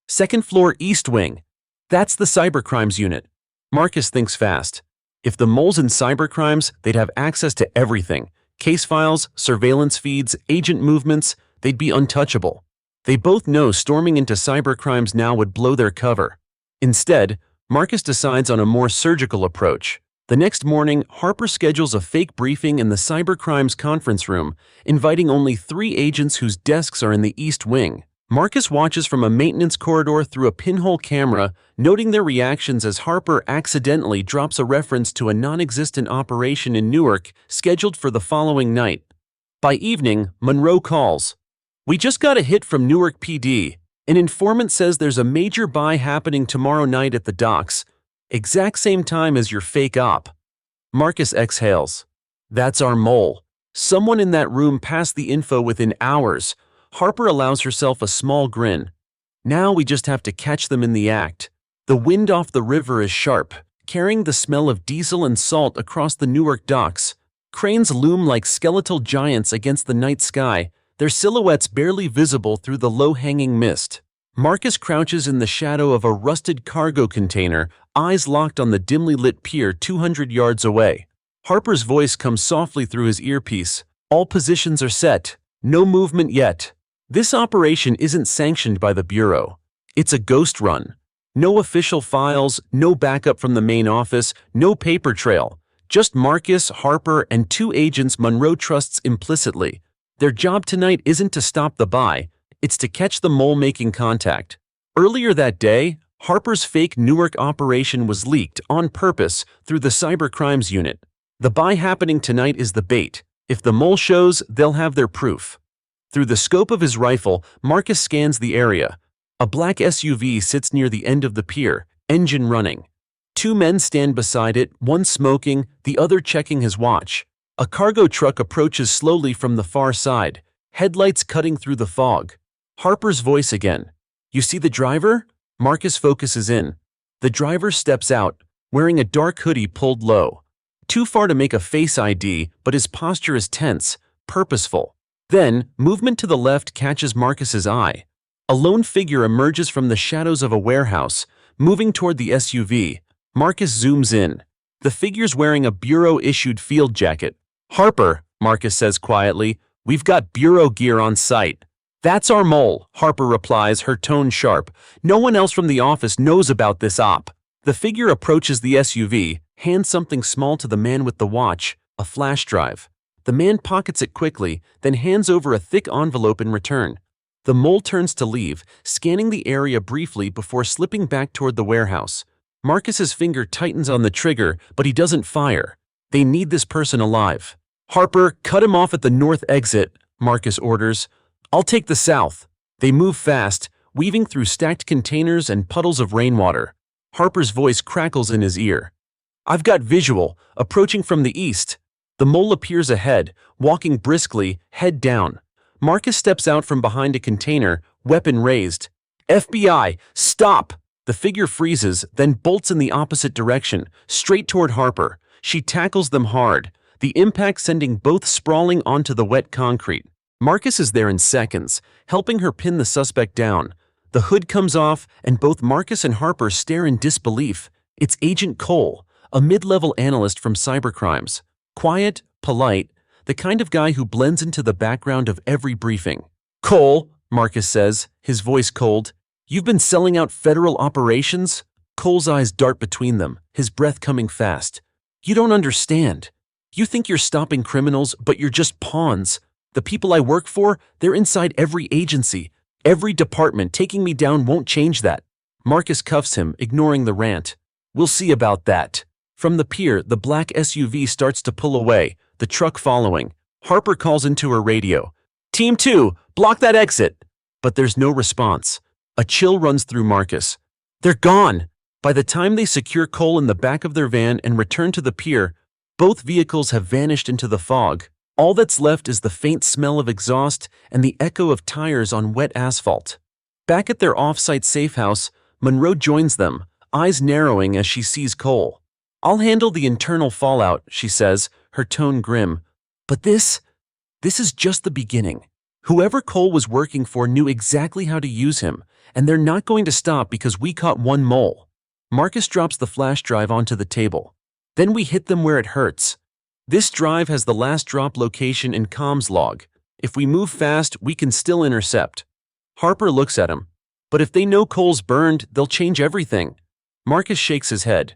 "Second floor, east wing. That's the cybercrimes unit." Marcus thinks fast. If the moles in cybercrimes, they'd have access to everything. Case files, surveillance feeds, agent movements, they'd be untouchable. They both know storming into cybercrimes now would blow their cover. Instead, Marcus decides on a more surgical approach. The next morning, Harper schedules a fake briefing in the cybercrimes conference room, inviting only 3 agents whose desks are in the East Wing. Marcus watches from a maintenance corridor through a pinhole camera, noting their reactions as Harper accidentally drops a reference to a non-existent operation in Newark scheduled for the following night. By evening, Monroe calls. "We just got a hit from Newark PD. An informant says there's a major buy happening tomorrow night at the docks. Exact same time as your fake op." Marcus exhales. "That's our mole. Someone in that room passed the info within hours." Harper allows herself a small grin. "Now we just have to catch them in the act." The wind off the river is sharp, carrying the smell of diesel and salt across the Newark docks. Cranes loom like skeletal giants against the night sky, their silhouettes barely visible through the low-hanging mist. Marcus crouches in the shadow of a rusted cargo container, eyes locked on the dimly lit pier 200 yards away. Harper's voice comes softly through his earpiece. "All positions are set. No movement yet." This operation isn't sanctioned by the Bureau. It's a ghost run. No official files, no backup from the main office, no paper trail. Just Marcus, Harper, and 2 agents Monroe trusts implicitly. Their job tonight isn't to stop the buy, it's to catch the mole making contact. Earlier that day, Harper's fake Newark operation was leaked on purpose through the cybercrimes unit. The buy happening tonight is the bait. If the mole shows, they'll have their proof. Through the scope of his rifle, Marcus scans the area. A black SUV sits near the end of the pier, engine running. 2 men stand beside it, one smoking, the other checking his watch. A cargo truck approaches slowly from the far side, headlights cutting through the fog. Harper's voice again. "You see the driver?" Marcus focuses in. The driver steps out, wearing a dark hoodie pulled low. Too far to make a face ID, but his posture is tense, purposeful. Then, movement to the left catches Marcus's eye. A lone figure emerges from the shadows of a warehouse, moving toward the SUV. Marcus zooms in. The figure's wearing a Bureau-issued field jacket. "Harper," Marcus says quietly, "we've got Bureau gear on site." "That's our mole," Harper replies, her tone sharp. "No one else from the office knows about this op." The figure approaches the SUV, hands something small to the man with the watch, a flash drive. The man pockets it quickly, then hands over a thick envelope in return. The mole turns to leave, scanning the area briefly before slipping back toward the warehouse. Marcus's finger tightens on the trigger, but he doesn't fire. They need this person alive. "Harper, cut him off at the north exit," Marcus orders. "I'll take the south." They move fast, weaving through stacked containers and puddles of rainwater. Harper's voice crackles in his ear. "I've got visual, approaching from the east." The mole appears ahead, walking briskly, head down. Marcus steps out from behind a container, weapon raised. "FBI, stop!" The figure freezes, then bolts in the opposite direction, straight toward Harper. She tackles them hard, the impact sending both sprawling onto the wet concrete. Marcus is there in seconds, helping her pin the suspect down. The hood comes off, and both Marcus and Harper stare in disbelief. It's Agent Cole, a mid-level analyst from cybercrimes. Quiet, polite, the kind of guy who blends into the background of every briefing. "Cole," Marcus says, his voice cold, "you've been selling out federal operations?" Cole's eyes dart between them, his breath coming fast. "You don't understand. You think you're stopping criminals, but you're just pawns. The people I work for, they're inside every agency, every department. Taking me down won't change that." Marcus cuffs him, ignoring the rant. "We'll see about that." From the pier, the black SUV starts to pull away, the truck following. Harper calls into her radio. "Team 2, block that exit." But there's no response. A chill runs through Marcus. They're gone. By the time they secure Cole in the back of their van and return to the pier, both vehicles have vanished into the fog. All that's left is the faint smell of exhaust and the echo of tires on wet asphalt. Back at their off-site safe house, Monroe joins them, eyes narrowing as she sees Cole. "I'll handle the internal fallout," she says, her tone grim. "But this is just the beginning." Whoever Cole was working for knew exactly how to use him, and they're not going to stop because we caught one mole. Marcus drops the flash drive onto the table. "Then we hit them where it hurts. This drive has the last drop location and comms log. If we move fast, we can still intercept." Harper looks at him. "But if they know Cole's burned, they'll change everything." Marcus shakes his head.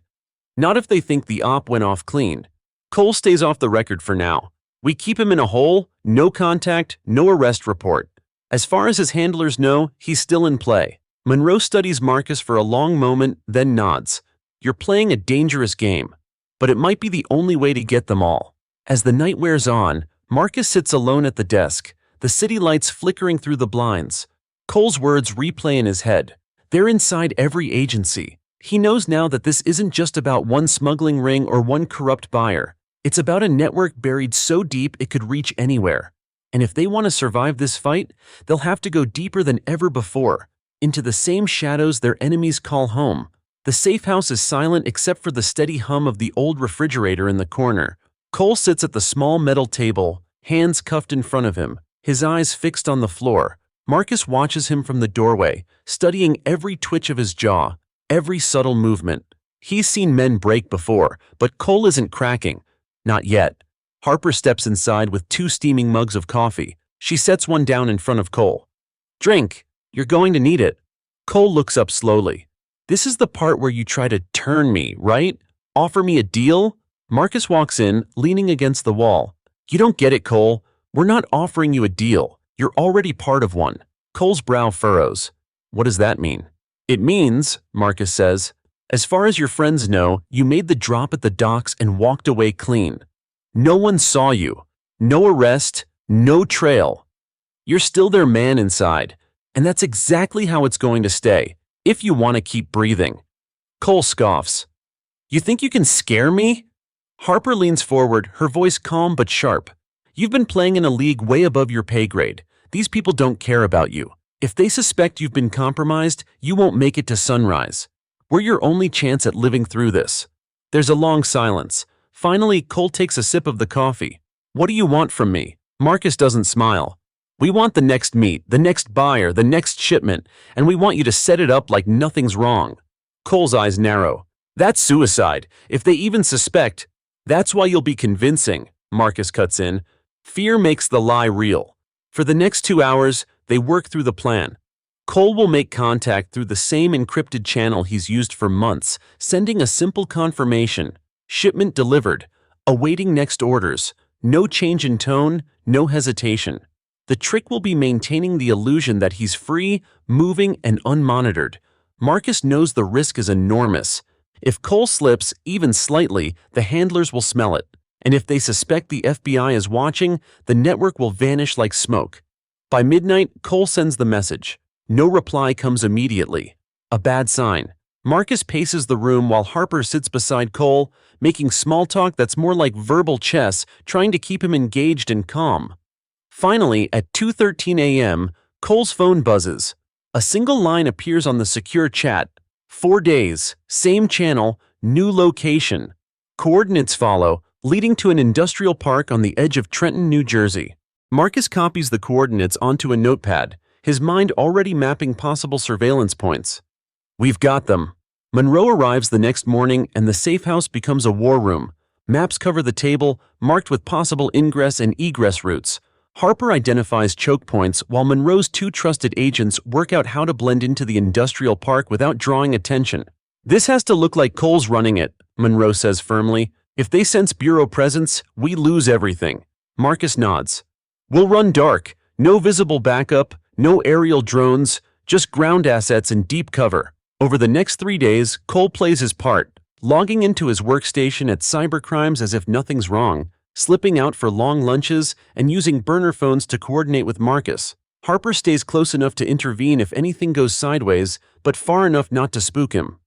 "Not if they think the op went off clean. Cole stays off the record for now. We keep him in a hole, no contact, no arrest report. As far as his handlers know, he's still in play." Monroe studies Marcus for a long moment, then nods. "You're playing a dangerous game, but it might be the only way to get them all." As the night wears on, Marcus sits alone at the desk, the city lights flickering through the blinds. Cole's words replay in his head. They're inside every agency. He knows now that this isn't just about one smuggling ring or one corrupt buyer. It's about a network buried so deep it could reach anywhere. And if they want to survive this fight, they'll have to go deeper than ever before, into the same shadows their enemies call home. The safe house is silent except for the steady hum of the old refrigerator in the corner. Cole sits at the small metal table, hands cuffed in front of him, his eyes fixed on the floor. Marcus watches him from the doorway, studying every twitch of his jaw, every subtle movement. He's seen men break before, but Cole isn't cracking. Not yet. Harper steps inside with 2 steaming mugs of coffee. She sets one down in front of Cole. "Drink. You're going to need it." Cole looks up slowly. "This is the part where you try to turn me, right? Offer me a deal?" Marcus walks in, leaning against the wall. "You don't get it, Cole. We're not offering you a deal. You're already part of one." Cole's brow furrows. "What does that mean?" "It means," Marcus says, "as far as your friends know, you made the drop at the docks and walked away clean. No one saw you. No arrest, no trail. You're still their man inside, and that's exactly how it's going to stay, if you want to keep breathing." Cole scoffs. "You think you can scare me?" Harper leans forward, her voice calm but sharp. "You've been playing in a league way above your pay grade. These people don't care about you. If they suspect you've been compromised, you won't make it to sunrise. We're your only chance at living through this." There's a long silence. Finally, Cole takes a sip of the coffee. "What do you want from me?" Marcus doesn't smile. "We want the next meet, the next buyer, the next shipment, and we want you to set it up like nothing's wrong." Cole's eyes narrow. "That's suicide, if they even suspect." "That's why you'll be convincing," Marcus cuts in. "Fear makes the lie real." For the next 2 hours, they work through the plan. Cole will make contact through the same encrypted channel he's used for months, sending a simple confirmation. Shipment delivered. Awaiting next orders. No change in tone, no hesitation. The trick will be maintaining the illusion that he's free, moving, and unmonitored. Marcus knows the risk is enormous. If Cole slips, even slightly, the handlers will smell it. And if they suspect the FBI is watching, the network will vanish like smoke. By midnight, Cole sends the message. No reply comes immediately. A bad sign. Marcus paces the room while Harper sits beside Cole, making small talk that's more like verbal chess, trying to keep him engaged and calm. Finally, at 2:13 a.m., Cole's phone buzzes. A single line appears on the secure chat. 4 days, same channel, new location. Coordinates follow, leading to an industrial park on the edge of Trenton, New Jersey. Marcus copies the coordinates onto a notepad, his mind already mapping possible surveillance points. We've got them. Monroe arrives the next morning and the safe house becomes a war room. Maps cover the table, marked with possible ingress and egress routes. Harper identifies choke points while Monroe's 2 trusted agents work out how to blend into the industrial park without drawing attention. "This has to look like Cole's running it," Monroe says firmly. "If they sense bureau presence, we lose everything." Marcus nods. "We'll run dark. No visible backup, no aerial drones, just ground assets in deep cover." Over the next 3 days, Cole plays his part, logging into his workstation at cybercrimes as if nothing's wrong, slipping out for long lunches, and using burner phones to coordinate with Marcus. Harper stays close enough to intervene if anything goes sideways, but far enough not to spook him.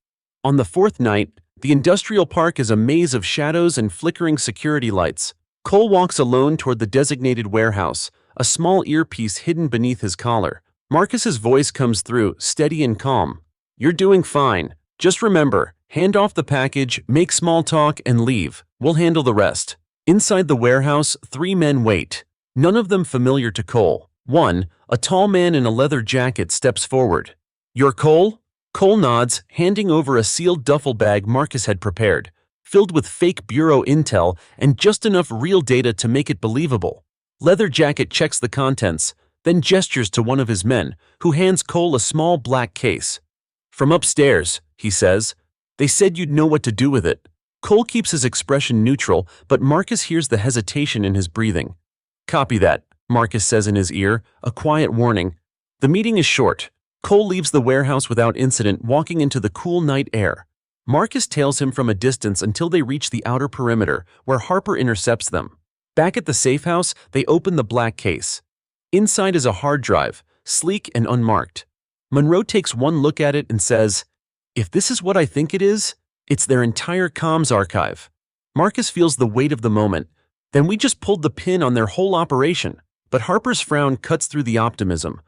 On the 4th night, the industrial park is a maze of shadows and flickering security lights. Cole walks alone toward the designated warehouse, a small earpiece hidden beneath his collar. Marcus's voice comes through, steady and calm. "You're doing fine. Just remember, hand off the package, make small talk, and leave. We'll handle the rest." Inside the warehouse, 3 men wait, none of them familiar to Cole. One, a tall man in a leather jacket, steps forward. "You're Cole?" Cole nods, handing over a sealed duffel bag Marcus had prepared, filled with fake bureau intel and just enough real data to make it believable. Leather Jacket checks the contents, then gestures to one of his men, who hands Cole a small black case. "From upstairs," he says. "They said you'd know what to do with it." Cole keeps his expression neutral, but Marcus hears the hesitation in his breathing. "Copy that," Marcus says in his ear, a quiet warning. The meeting is short. Cole leaves the warehouse without incident, walking into the cool night air. Marcus tails him from a distance until they reach the outer perimeter, where Harper intercepts them. Back at the safe house, they open the black case. Inside is a hard drive, sleek and unmarked. Monroe takes one look at it and says, "If this is what I think it is, it's their entire comms archive." Marcus feels the weight of the moment. Then we just pulled the pin on their whole operation. But Harper's frown cuts through the optimism.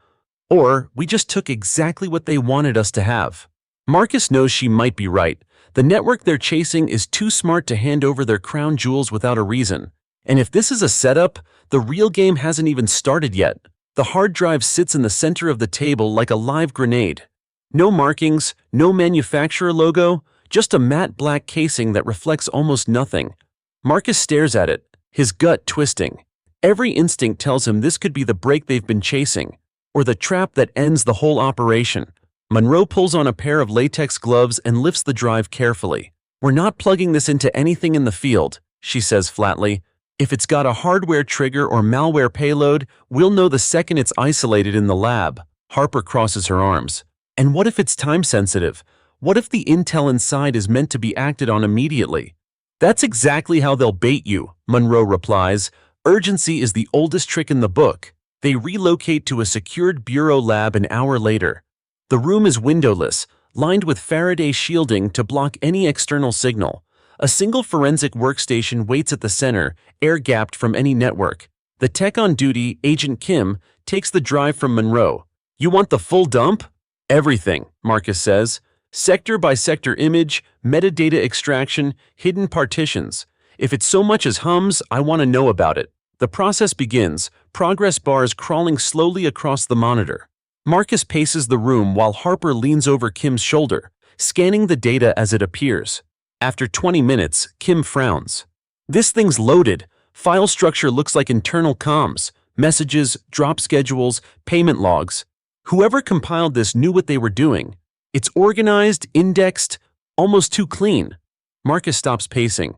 Or, we just took exactly what they wanted us to have. Marcus knows she might be right. The network they're chasing is too smart to hand over their crown jewels without a reason. And if this is a setup, the real game hasn't even started yet. The hard drive sits in the center of the table like a live grenade. No markings, no manufacturer logo, just a matte black casing that reflects almost nothing. Marcus stares at it, his gut twisting. Every instinct tells him this could be the break they've been chasing, or the trap that ends the whole operation. Monroe pulls on a pair of latex gloves and lifts the drive carefully. "We're not plugging this into anything in the field," she says flatly. "If it's got a hardware trigger or malware payload, we'll know the second it's isolated in the lab." Harper crosses her arms. "And what if it's time-sensitive? What if the intel inside is meant to be acted on immediately?" "That's exactly how they'll bait you," Monroe replies. "Urgency is the oldest trick in the book." They relocate to a secured bureau lab an hour later. The room is windowless, lined with Faraday shielding to block any external signal. A single forensic workstation waits at the center, air-gapped from any network. The tech on duty, Agent Kim, takes the drive from Monroe. "You want the full dump?" "Everything," Marcus says. "Sector-by-sector image, metadata extraction, hidden partitions. If it's so much as hums, I want to know about it." The process begins, progress bars crawling slowly across the monitor. Marcus paces the room while Harper leans over Kim's shoulder, scanning the data as it appears. After 20 minutes, Kim frowns. "This thing's loaded. File structure looks like internal comms, messages, drop schedules, payment logs. Whoever compiled this knew what they were doing. It's organized, indexed, almost too clean." Marcus stops pacing.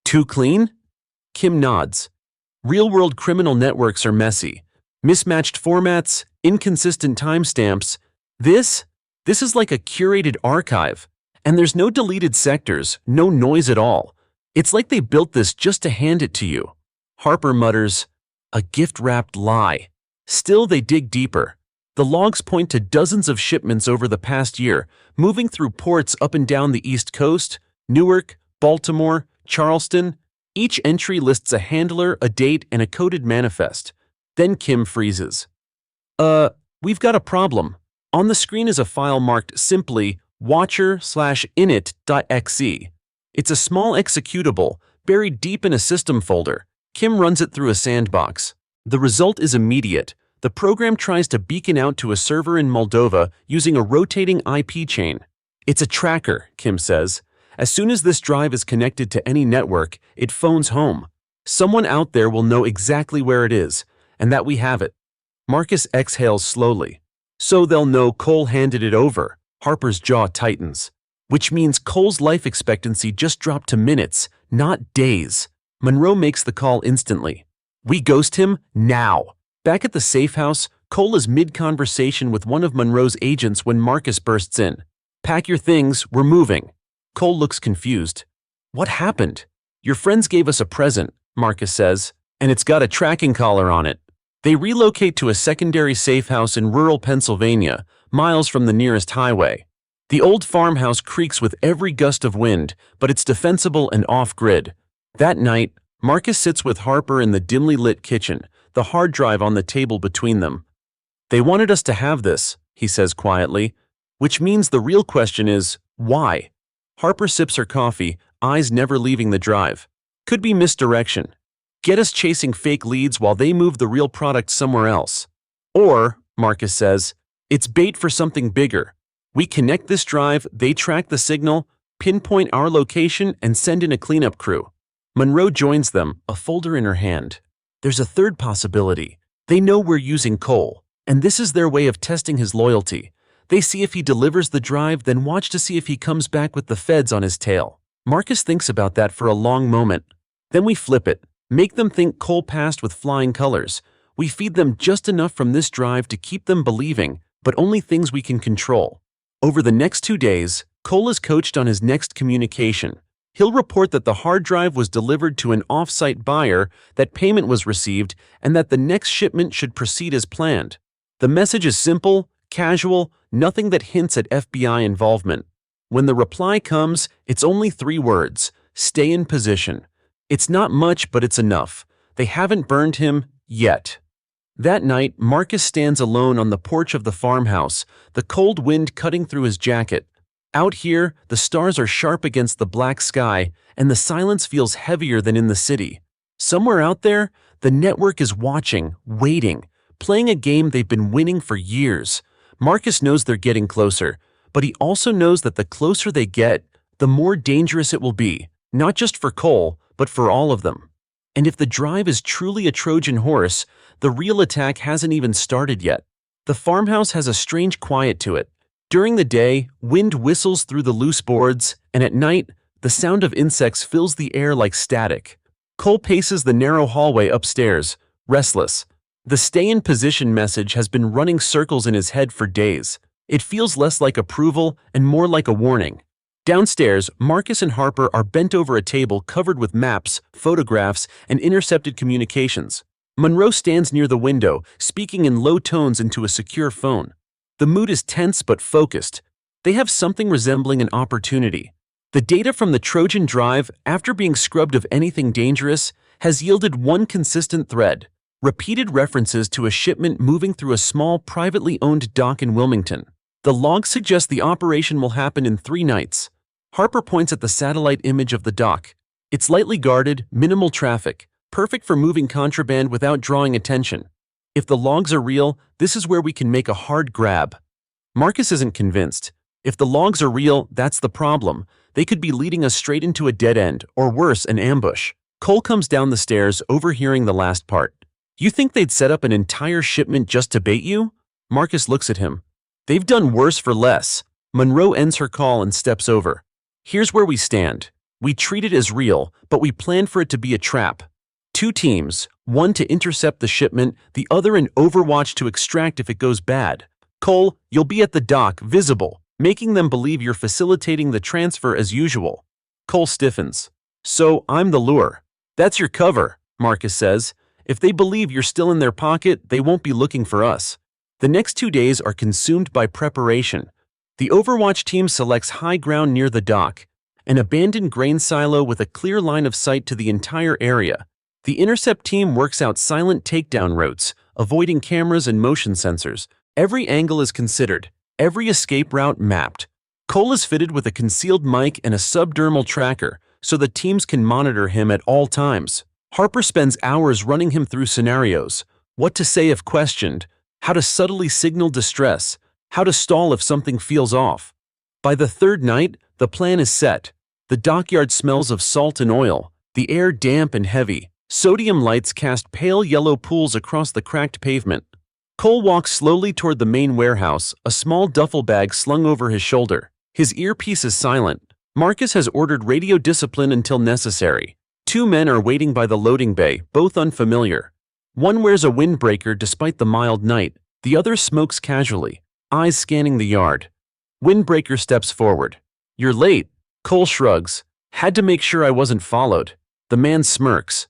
"Too clean?" Kim nods. "Real-world criminal networks are messy. Mismatched formats, inconsistent timestamps. This is like a curated archive. And there's no deleted sectors, no noise at all. It's like they built this just to hand it to you." Harper mutters, "A gift-wrapped lie." Still, they dig deeper. The logs point to dozens of shipments over the past year, moving through ports up and down the East Coast, Newark, Baltimore, Charleston. Each entry lists a handler, a date, and a coded manifest. Then Kim freezes. We've got a problem." On the screen is a file marked simply watcher/init.exe. It's a small executable, buried deep in a system folder. Kim runs it through a sandbox. The result is immediate. The program tries to beacon out to a server in Moldova using a rotating IP chain. "It's a tracker," Kim says. "As soon as this drive is connected to any network, it phones home. Someone out there will know exactly where it is, and that we have it." Marcus exhales slowly. "So they'll know Cole handed it over." Harper's jaw tightens. "Which means Cole's life expectancy just dropped to minutes, not days." Monroe makes the call instantly. "We ghost him now." Back at the safe house, Cole is mid-conversation with one of Monroe's agents when Marcus bursts in. "Pack your things, we're moving." Cole looks confused. "What happened?" "Your friends gave us a present," Marcus says, "and it's got a tracking collar on it." They relocate to a secondary safe house in rural Pennsylvania, miles from the nearest highway. The old farmhouse creaks with every gust of wind, but it's defensible and off-grid. That night, Marcus sits with Harper in the dimly lit kitchen, the hard drive on the table between them. "They wanted us to have this," he says quietly. Which means the real question is, why? Harper sips her coffee, eyes never leaving the drive. Could be misdirection. Get us chasing fake leads while they move the real product somewhere else. Or, Marcus says, it's bait for something bigger. We connect this drive, they track the signal, pinpoint our location, and send in a cleanup crew. Monroe joins them, a folder in her hand. There's a third possibility. They know we're using Cole, and this is their way of testing his loyalty. They see if he delivers the drive, then watch to see if he comes back with the feds on his tail. Marcus thinks about that for a long moment. Then we flip it, make them think Cole passed with flying colors. We feed them just enough from this drive to keep them believing, but only things we can control. Over the next 2 days, Cole is coached on his next communication. He'll report that the hard drive was delivered to an off-site buyer, that payment was received, and that the next shipment should proceed as planned. The message is simple, casual, nothing that hints at FBI involvement. When the reply comes, it's only 3 words: stay in position. It's not much, but it's enough. They haven't burned him yet. That night, Marcus stands alone on the porch of the farmhouse, the cold wind cutting through his jacket. Out here, the stars are sharp against the black sky, and the silence feels heavier than in the city. Somewhere out there, the network is watching, waiting, playing a game they've been winning for years. Marcus knows they're getting closer, but he also knows that the closer they get, the more dangerous it will be, not just for Cole, but for all of them. And if the drive is truly a Trojan horse, the real attack hasn't even started yet. The farmhouse has a strange quiet to it. During the day, wind whistles through the loose boards, and at night, the sound of insects fills the air like static. Cole paces the narrow hallway upstairs, restless. The stay-in-position message has been running circles in his head for days. It feels less like approval and more like a warning. Downstairs, Marcus and Harper are bent over a table covered with maps, photographs, and intercepted communications. Monroe stands near the window, speaking in low tones into a secure phone. The mood is tense but focused. They have something resembling an opportunity. The data from the Trojan drive, after being scrubbed of anything dangerous, has yielded one consistent thread: repeated references to a shipment moving through a small, privately owned dock in Wilmington. The log suggests the operation will happen in 3 nights. Harper points at the satellite image of the dock. It's lightly guarded, minimal traffic, perfect for moving contraband without drawing attention. If the logs are real, this is where we can make a hard grab. Marcus isn't convinced. If the logs are real, that's the problem. They could be leading us straight into a dead end, or worse, an ambush. Cole comes down the stairs, overhearing the last part. You think they'd set up an entire shipment just to bait you? Marcus looks at him. They've done worse for less. Monroe ends her call and steps over. Here's where we stand. We treat it as real, but we plan for it to be a trap. 2 teams, one to intercept the shipment, the other in overwatch to extract if it goes bad. Cole, you'll be at the dock, visible, making them believe you're facilitating the transfer as usual. Cole stiffens. So, I'm the lure. That's your cover, Marcus says. If they believe you're still in their pocket, they won't be looking for us. The next 2 days are consumed by preparation. The Overwatch team selects high ground near the dock, an abandoned grain silo with a clear line of sight to the entire area. The intercept team works out silent takedown routes, avoiding cameras and motion sensors. Every angle is considered, every escape route mapped. Cole is fitted with a concealed mic and a subdermal tracker, so the teams can monitor him at all times. Harper spends hours running him through scenarios: what to say if questioned, how to subtly signal distress, how to stall if something feels off. By the 3rd night, the plan is set. The dockyard smells of salt and oil, the air damp and heavy. Sodium lights cast pale yellow pools across the cracked pavement. Cole walks slowly toward the main warehouse, a small duffel bag slung over his shoulder. His earpiece is silent. Marcus has ordered radio discipline until necessary. 2 men are waiting by the loading bay, both unfamiliar. One wears a windbreaker despite the mild night. The other smokes casually, eyes scanning the yard. Windbreaker steps forward. You're late. Cole shrugs. Had to make sure I wasn't followed. The man smirks.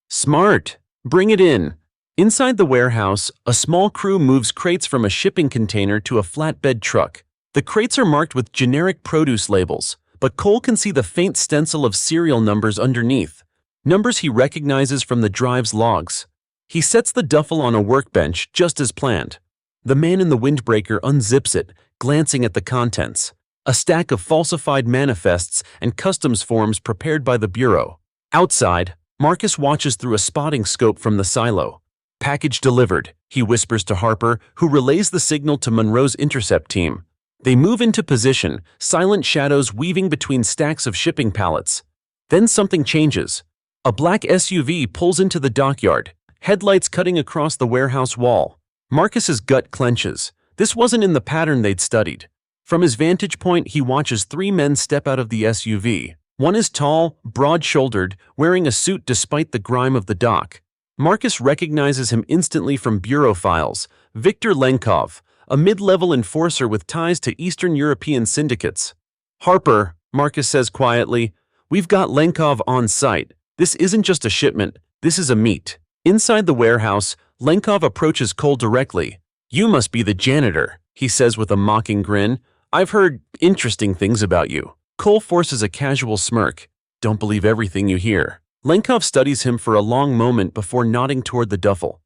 Smart. Bring it in. Inside the warehouse, a small crew moves crates from a shipping container to a flatbed truck. The crates are marked with generic produce labels, but Cole can see the faint stencil of serial numbers underneath, numbers he recognizes from the drive's logs. He sets the duffel on a workbench just as planned. The man in the windbreaker unzips it, glancing at the contents. A stack of falsified manifests and customs forms prepared by the Bureau. Outside, Marcus watches through a spotting scope from the silo. "Package delivered," he whispers to Harper, who relays the signal to Monroe's intercept team. They move into position, silent shadows weaving between stacks of shipping pallets. Then something changes. A black SUV pulls into the dockyard, headlights cutting across the warehouse wall. Marcus's gut clenches. This wasn't in the pattern they'd studied. From his vantage point, he watches 3 men step out of the SUV. One is tall, broad-shouldered, wearing a suit despite the grime of the dock. Marcus recognizes him instantly from bureau files. Viktor Lenkov, a mid-level enforcer with ties to Eastern European syndicates. "Harper," Marcus says quietly, "we've got Lenkov on site. This isn't just a shipment, this is a meet." Inside the warehouse, Lenkov approaches Cole directly. "You must be the janitor," he says with a mocking grin. "I've heard interesting things about you." Cole forces a casual smirk. "Don't believe everything you hear." Lenkov studies him for a long moment before nodding toward the duffel.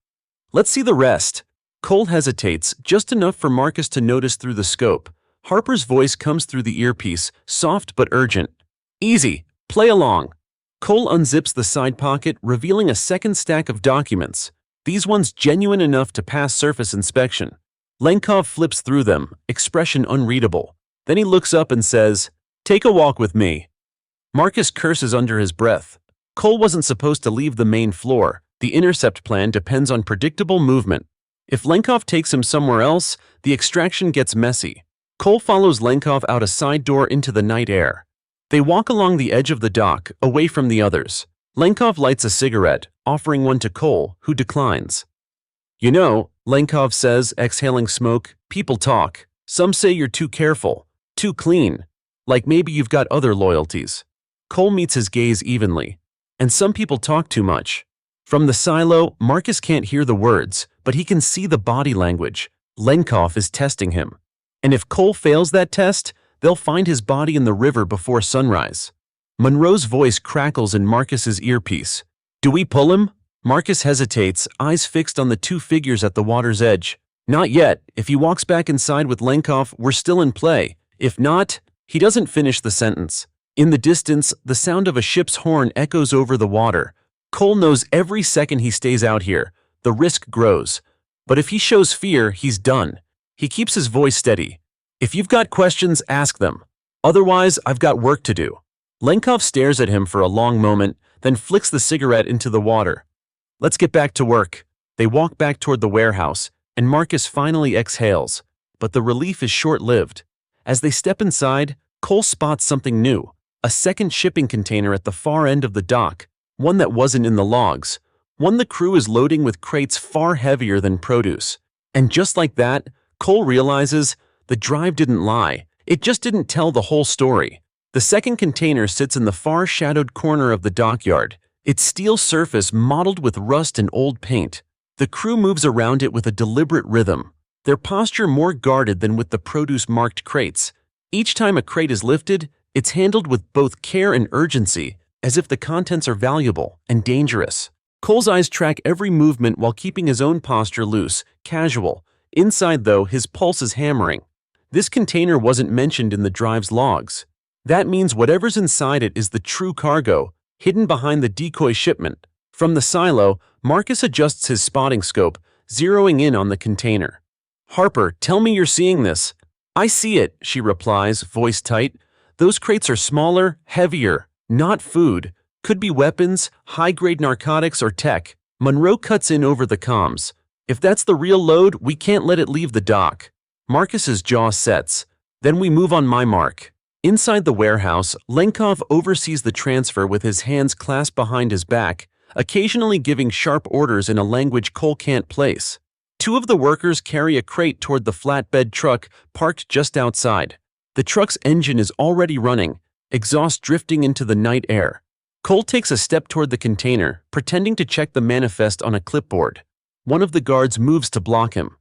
"Let's see the rest." Cole hesitates, just enough for Marcus to notice through the scope. Harper's voice comes through the earpiece, soft but urgent. "Easy, play along." Cole unzips the side pocket, revealing a second stack of documents. These ones genuine enough to pass surface inspection. Lenkov flips through them, expression unreadable. Then he looks up and says, "Take a walk with me." Marcus curses under his breath. Cole wasn't supposed to leave the main floor. The intercept plan depends on predictable movement. If Lenkov takes him somewhere else, the extraction gets messy. Cole follows Lenkov out a side door into the night air. They walk along the edge of the dock, away from the others. Lenkov lights a cigarette, offering one to Cole, who declines. "You know," Lenkov says, exhaling smoke, "people talk. Some say you're too careful, too clean. Like maybe you've got other loyalties." Cole meets his gaze evenly. "And some people talk too much." From the silo, Marcus can't hear the words, but he can see the body language. Lenkov is testing him. And if Cole fails that test, they'll find his body in the river before sunrise. Monroe's voice crackles in Marcus's earpiece. "Do we pull him?" Marcus hesitates, eyes fixed on the 2 figures at the water's edge. "Not yet. If he walks back inside with Lenkov, we're still in play. If not..." He doesn't finish the sentence. In the distance, the sound of a ship's horn echoes over the water. Cole knows every second he stays out here, the risk grows. But if he shows fear, he's done. He keeps his voice steady. "If you've got questions, ask them. Otherwise, I've got work to do." Lenkov stares at him for a long moment, then flicks the cigarette into the water. "Let's get back to work." They walk back toward the warehouse, and Marcus finally exhales. But the relief is short-lived. As they step inside, Cole spots something new. A second shipping container at the far end of the dock. One that wasn't in the logs. One the crew is loading with crates far heavier than produce. And just like that, Cole realizes the drive didn't lie. It just didn't tell the whole story. The second container sits in the far shadowed corner of the dockyard, its steel surface mottled with rust and old paint. The crew moves around it with a deliberate rhythm, their posture more guarded than with the produce-marked crates. Each time a crate is lifted, it's handled with both care and urgency, as if the contents are valuable and dangerous. Cole's eyes track every movement while keeping his own posture loose, casual. Inside, though, his pulse is hammering. This container wasn't mentioned in the drive's logs. That means whatever's inside it is the true cargo, hidden behind the decoy shipment. From the silo, Marcus adjusts his spotting scope, zeroing in on the container. "Harper, tell me you're seeing this." "I see it," she replies, voice tight. "Those crates are smaller, heavier. Not food. Could be weapons, high-grade narcotics, or tech." Monroe cuts in over the comms. "If that's the real load, we can't let it leave the dock." Marcus's jaw sets. "Then we move on my mark." Inside the warehouse, Lenkov oversees the transfer with his hands clasped behind his back, occasionally giving sharp orders in a language Cole can't place. 2 of the workers carry a crate toward the flatbed truck parked just outside. The truck's engine is already running, exhaust drifting into the night air. Cole takes a step toward the container, pretending to check the manifest on a clipboard. One of the guards moves to block him.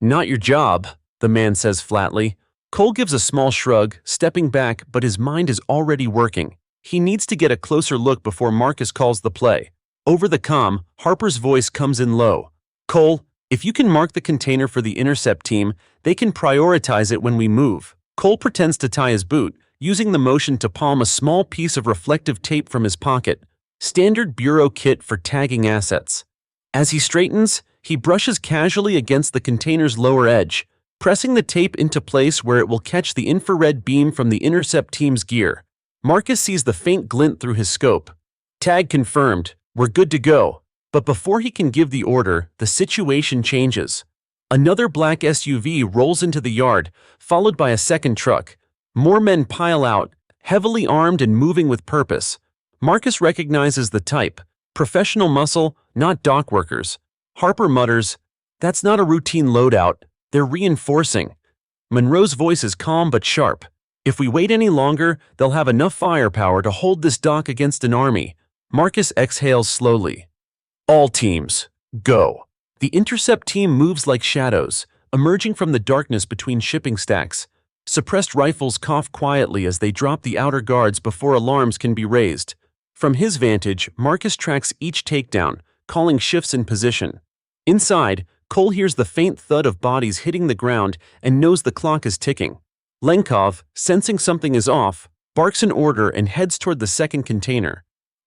"Not your job," the man says flatly. Cole gives a small shrug, stepping back, but his mind is already working. He needs to get a closer look before Marcus calls the play. Over the comm, Harper's voice comes in low. "Cole, If you can mark the container for the intercept team, they can prioritize it when we move. Cole pretends to tie his boot, using the motion to palm a small piece of reflective tape from his pocket. Standard bureau kit for tagging assets. As he straightens, he brushes casually against the container's lower edge, pressing the tape into place where it will catch the infrared beam from the intercept team's gear. Marcus sees the faint glint through his scope. Tag confirmed. We're good to go. But before he can give the order, the situation changes. Another black SUV rolls into the yard, followed by a second truck. More men pile out, heavily armed and moving with purpose. Marcus recognizes the type. Professional muscle, not dock workers. Harper mutters, "That's not a routine loadout. They're reinforcing." Monroe's voice is calm but sharp. "If we wait any longer, they'll have enough firepower to hold this dock against an army." Marcus exhales slowly. "All teams, go." The intercept team moves like shadows, emerging from the darkness between shipping stacks. Suppressed rifles cough quietly as they drop the outer guards before alarms can be raised. From his vantage, Marcus tracks each takedown, calling shifts in position. Inside, Cole hears the faint thud of bodies hitting the ground and knows the clock is ticking. Lenkov, sensing something is off, barks an order and heads toward the second container.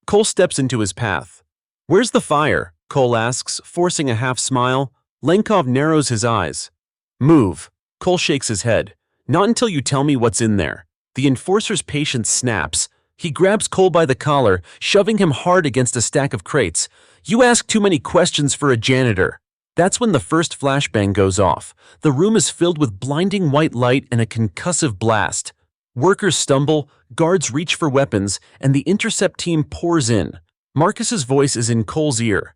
Cole steps into his path. "Where's the fire?" Cole asks, forcing a half smile. Lenkov narrows his eyes. "Move." Cole shakes his head. "Not until you tell me what's in there." The enforcer's patience snaps. He grabs Cole by the collar, shoving him hard against a stack of crates. "You ask too many questions for a janitor." That's when the first flashbang goes off. The room is filled with blinding white light and a concussive blast. Workers stumble, guards reach for weapons, and the intercept team pours in. Marcus's voice is in Cole's ear.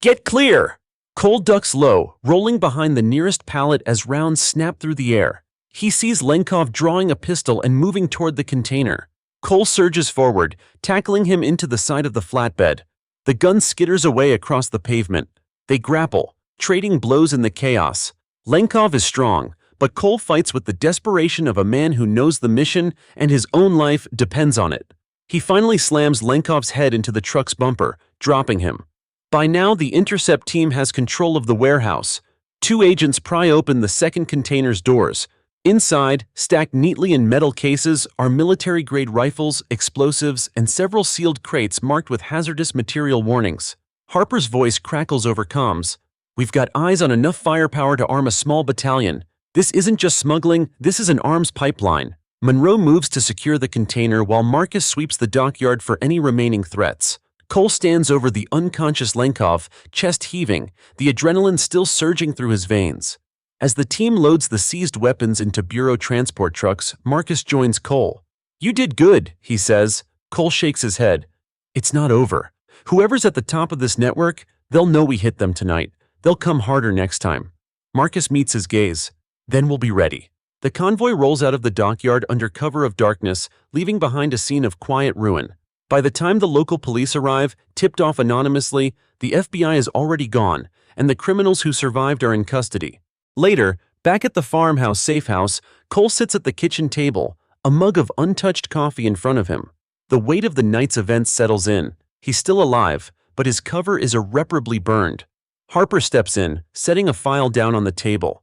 "Get clear!" Cole ducks low, rolling behind the nearest pallet as rounds snap through the air. He sees Lenkov drawing a pistol and moving toward the container. Cole surges forward, tackling him into the side of the flatbed. The gun skitters away across the pavement. They grapple, trading blows in the chaos. Lenkov is strong, but Cole fights with the desperation of a man who knows the mission and his own life depends on it. He finally slams Lenkov's head into the truck's bumper, dropping him. By now, the intercept team has control of the warehouse. Two agents pry open the second container's doors. Inside, stacked neatly in metal cases, are military-grade rifles, explosives, and several sealed crates marked with hazardous material warnings. Harper's voice crackles over comms. "We've got eyes on enough firepower to arm a small battalion. This isn't just smuggling, this is an arms pipeline." Monroe moves to secure the container while Marcus sweeps the dockyard for any remaining threats. Cole stands over the unconscious Lenkov, chest heaving, the adrenaline still surging through his veins. As the team loads the seized weapons into bureau transport trucks, Marcus joins Cole. "You did good," he says. Cole shakes his head. "It's not over. Whoever's at the top of this network, they'll know we hit them tonight. They'll come harder next time." Marcus meets his gaze. "Then we'll be ready." The convoy rolls out of the dockyard under cover of darkness, leaving behind a scene of quiet ruin. By the time the local police arrive, tipped off anonymously, the FBI is already gone, and the criminals who survived are in custody. Later, back at the farmhouse safe house, Cole sits at the kitchen table, a mug of untouched coffee in front of him. The weight of the night's events settles in. He's still alive, but his cover is irreparably burned. Harper steps in, setting a file down on the table.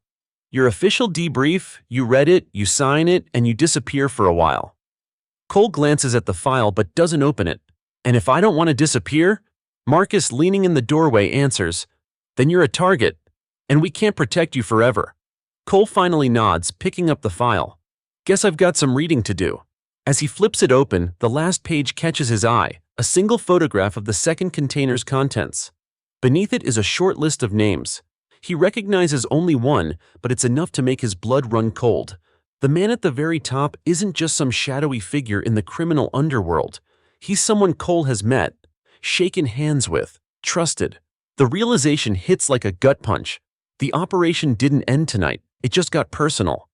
"Your official debrief, you read it, you sign it, and you disappear for a while." Cole glances at the file but doesn't open it. "And if I don't want to disappear?" Marcus, leaning in the doorway, answers, "Then you're a target, and we can't protect you forever." Cole finally nods, picking up the file. "Guess I've got some reading to do." As he flips it open, the last page catches his eye, a single photograph of the second container's contents. Beneath it is a short list of names. He recognizes only one, but it's enough to make his blood run cold. The man at the very top isn't just some shadowy figure in the criminal underworld. He's someone Cole has met, shaken hands with, trusted. The realization hits like a gut punch. The operation didn't end tonight, it just got personal.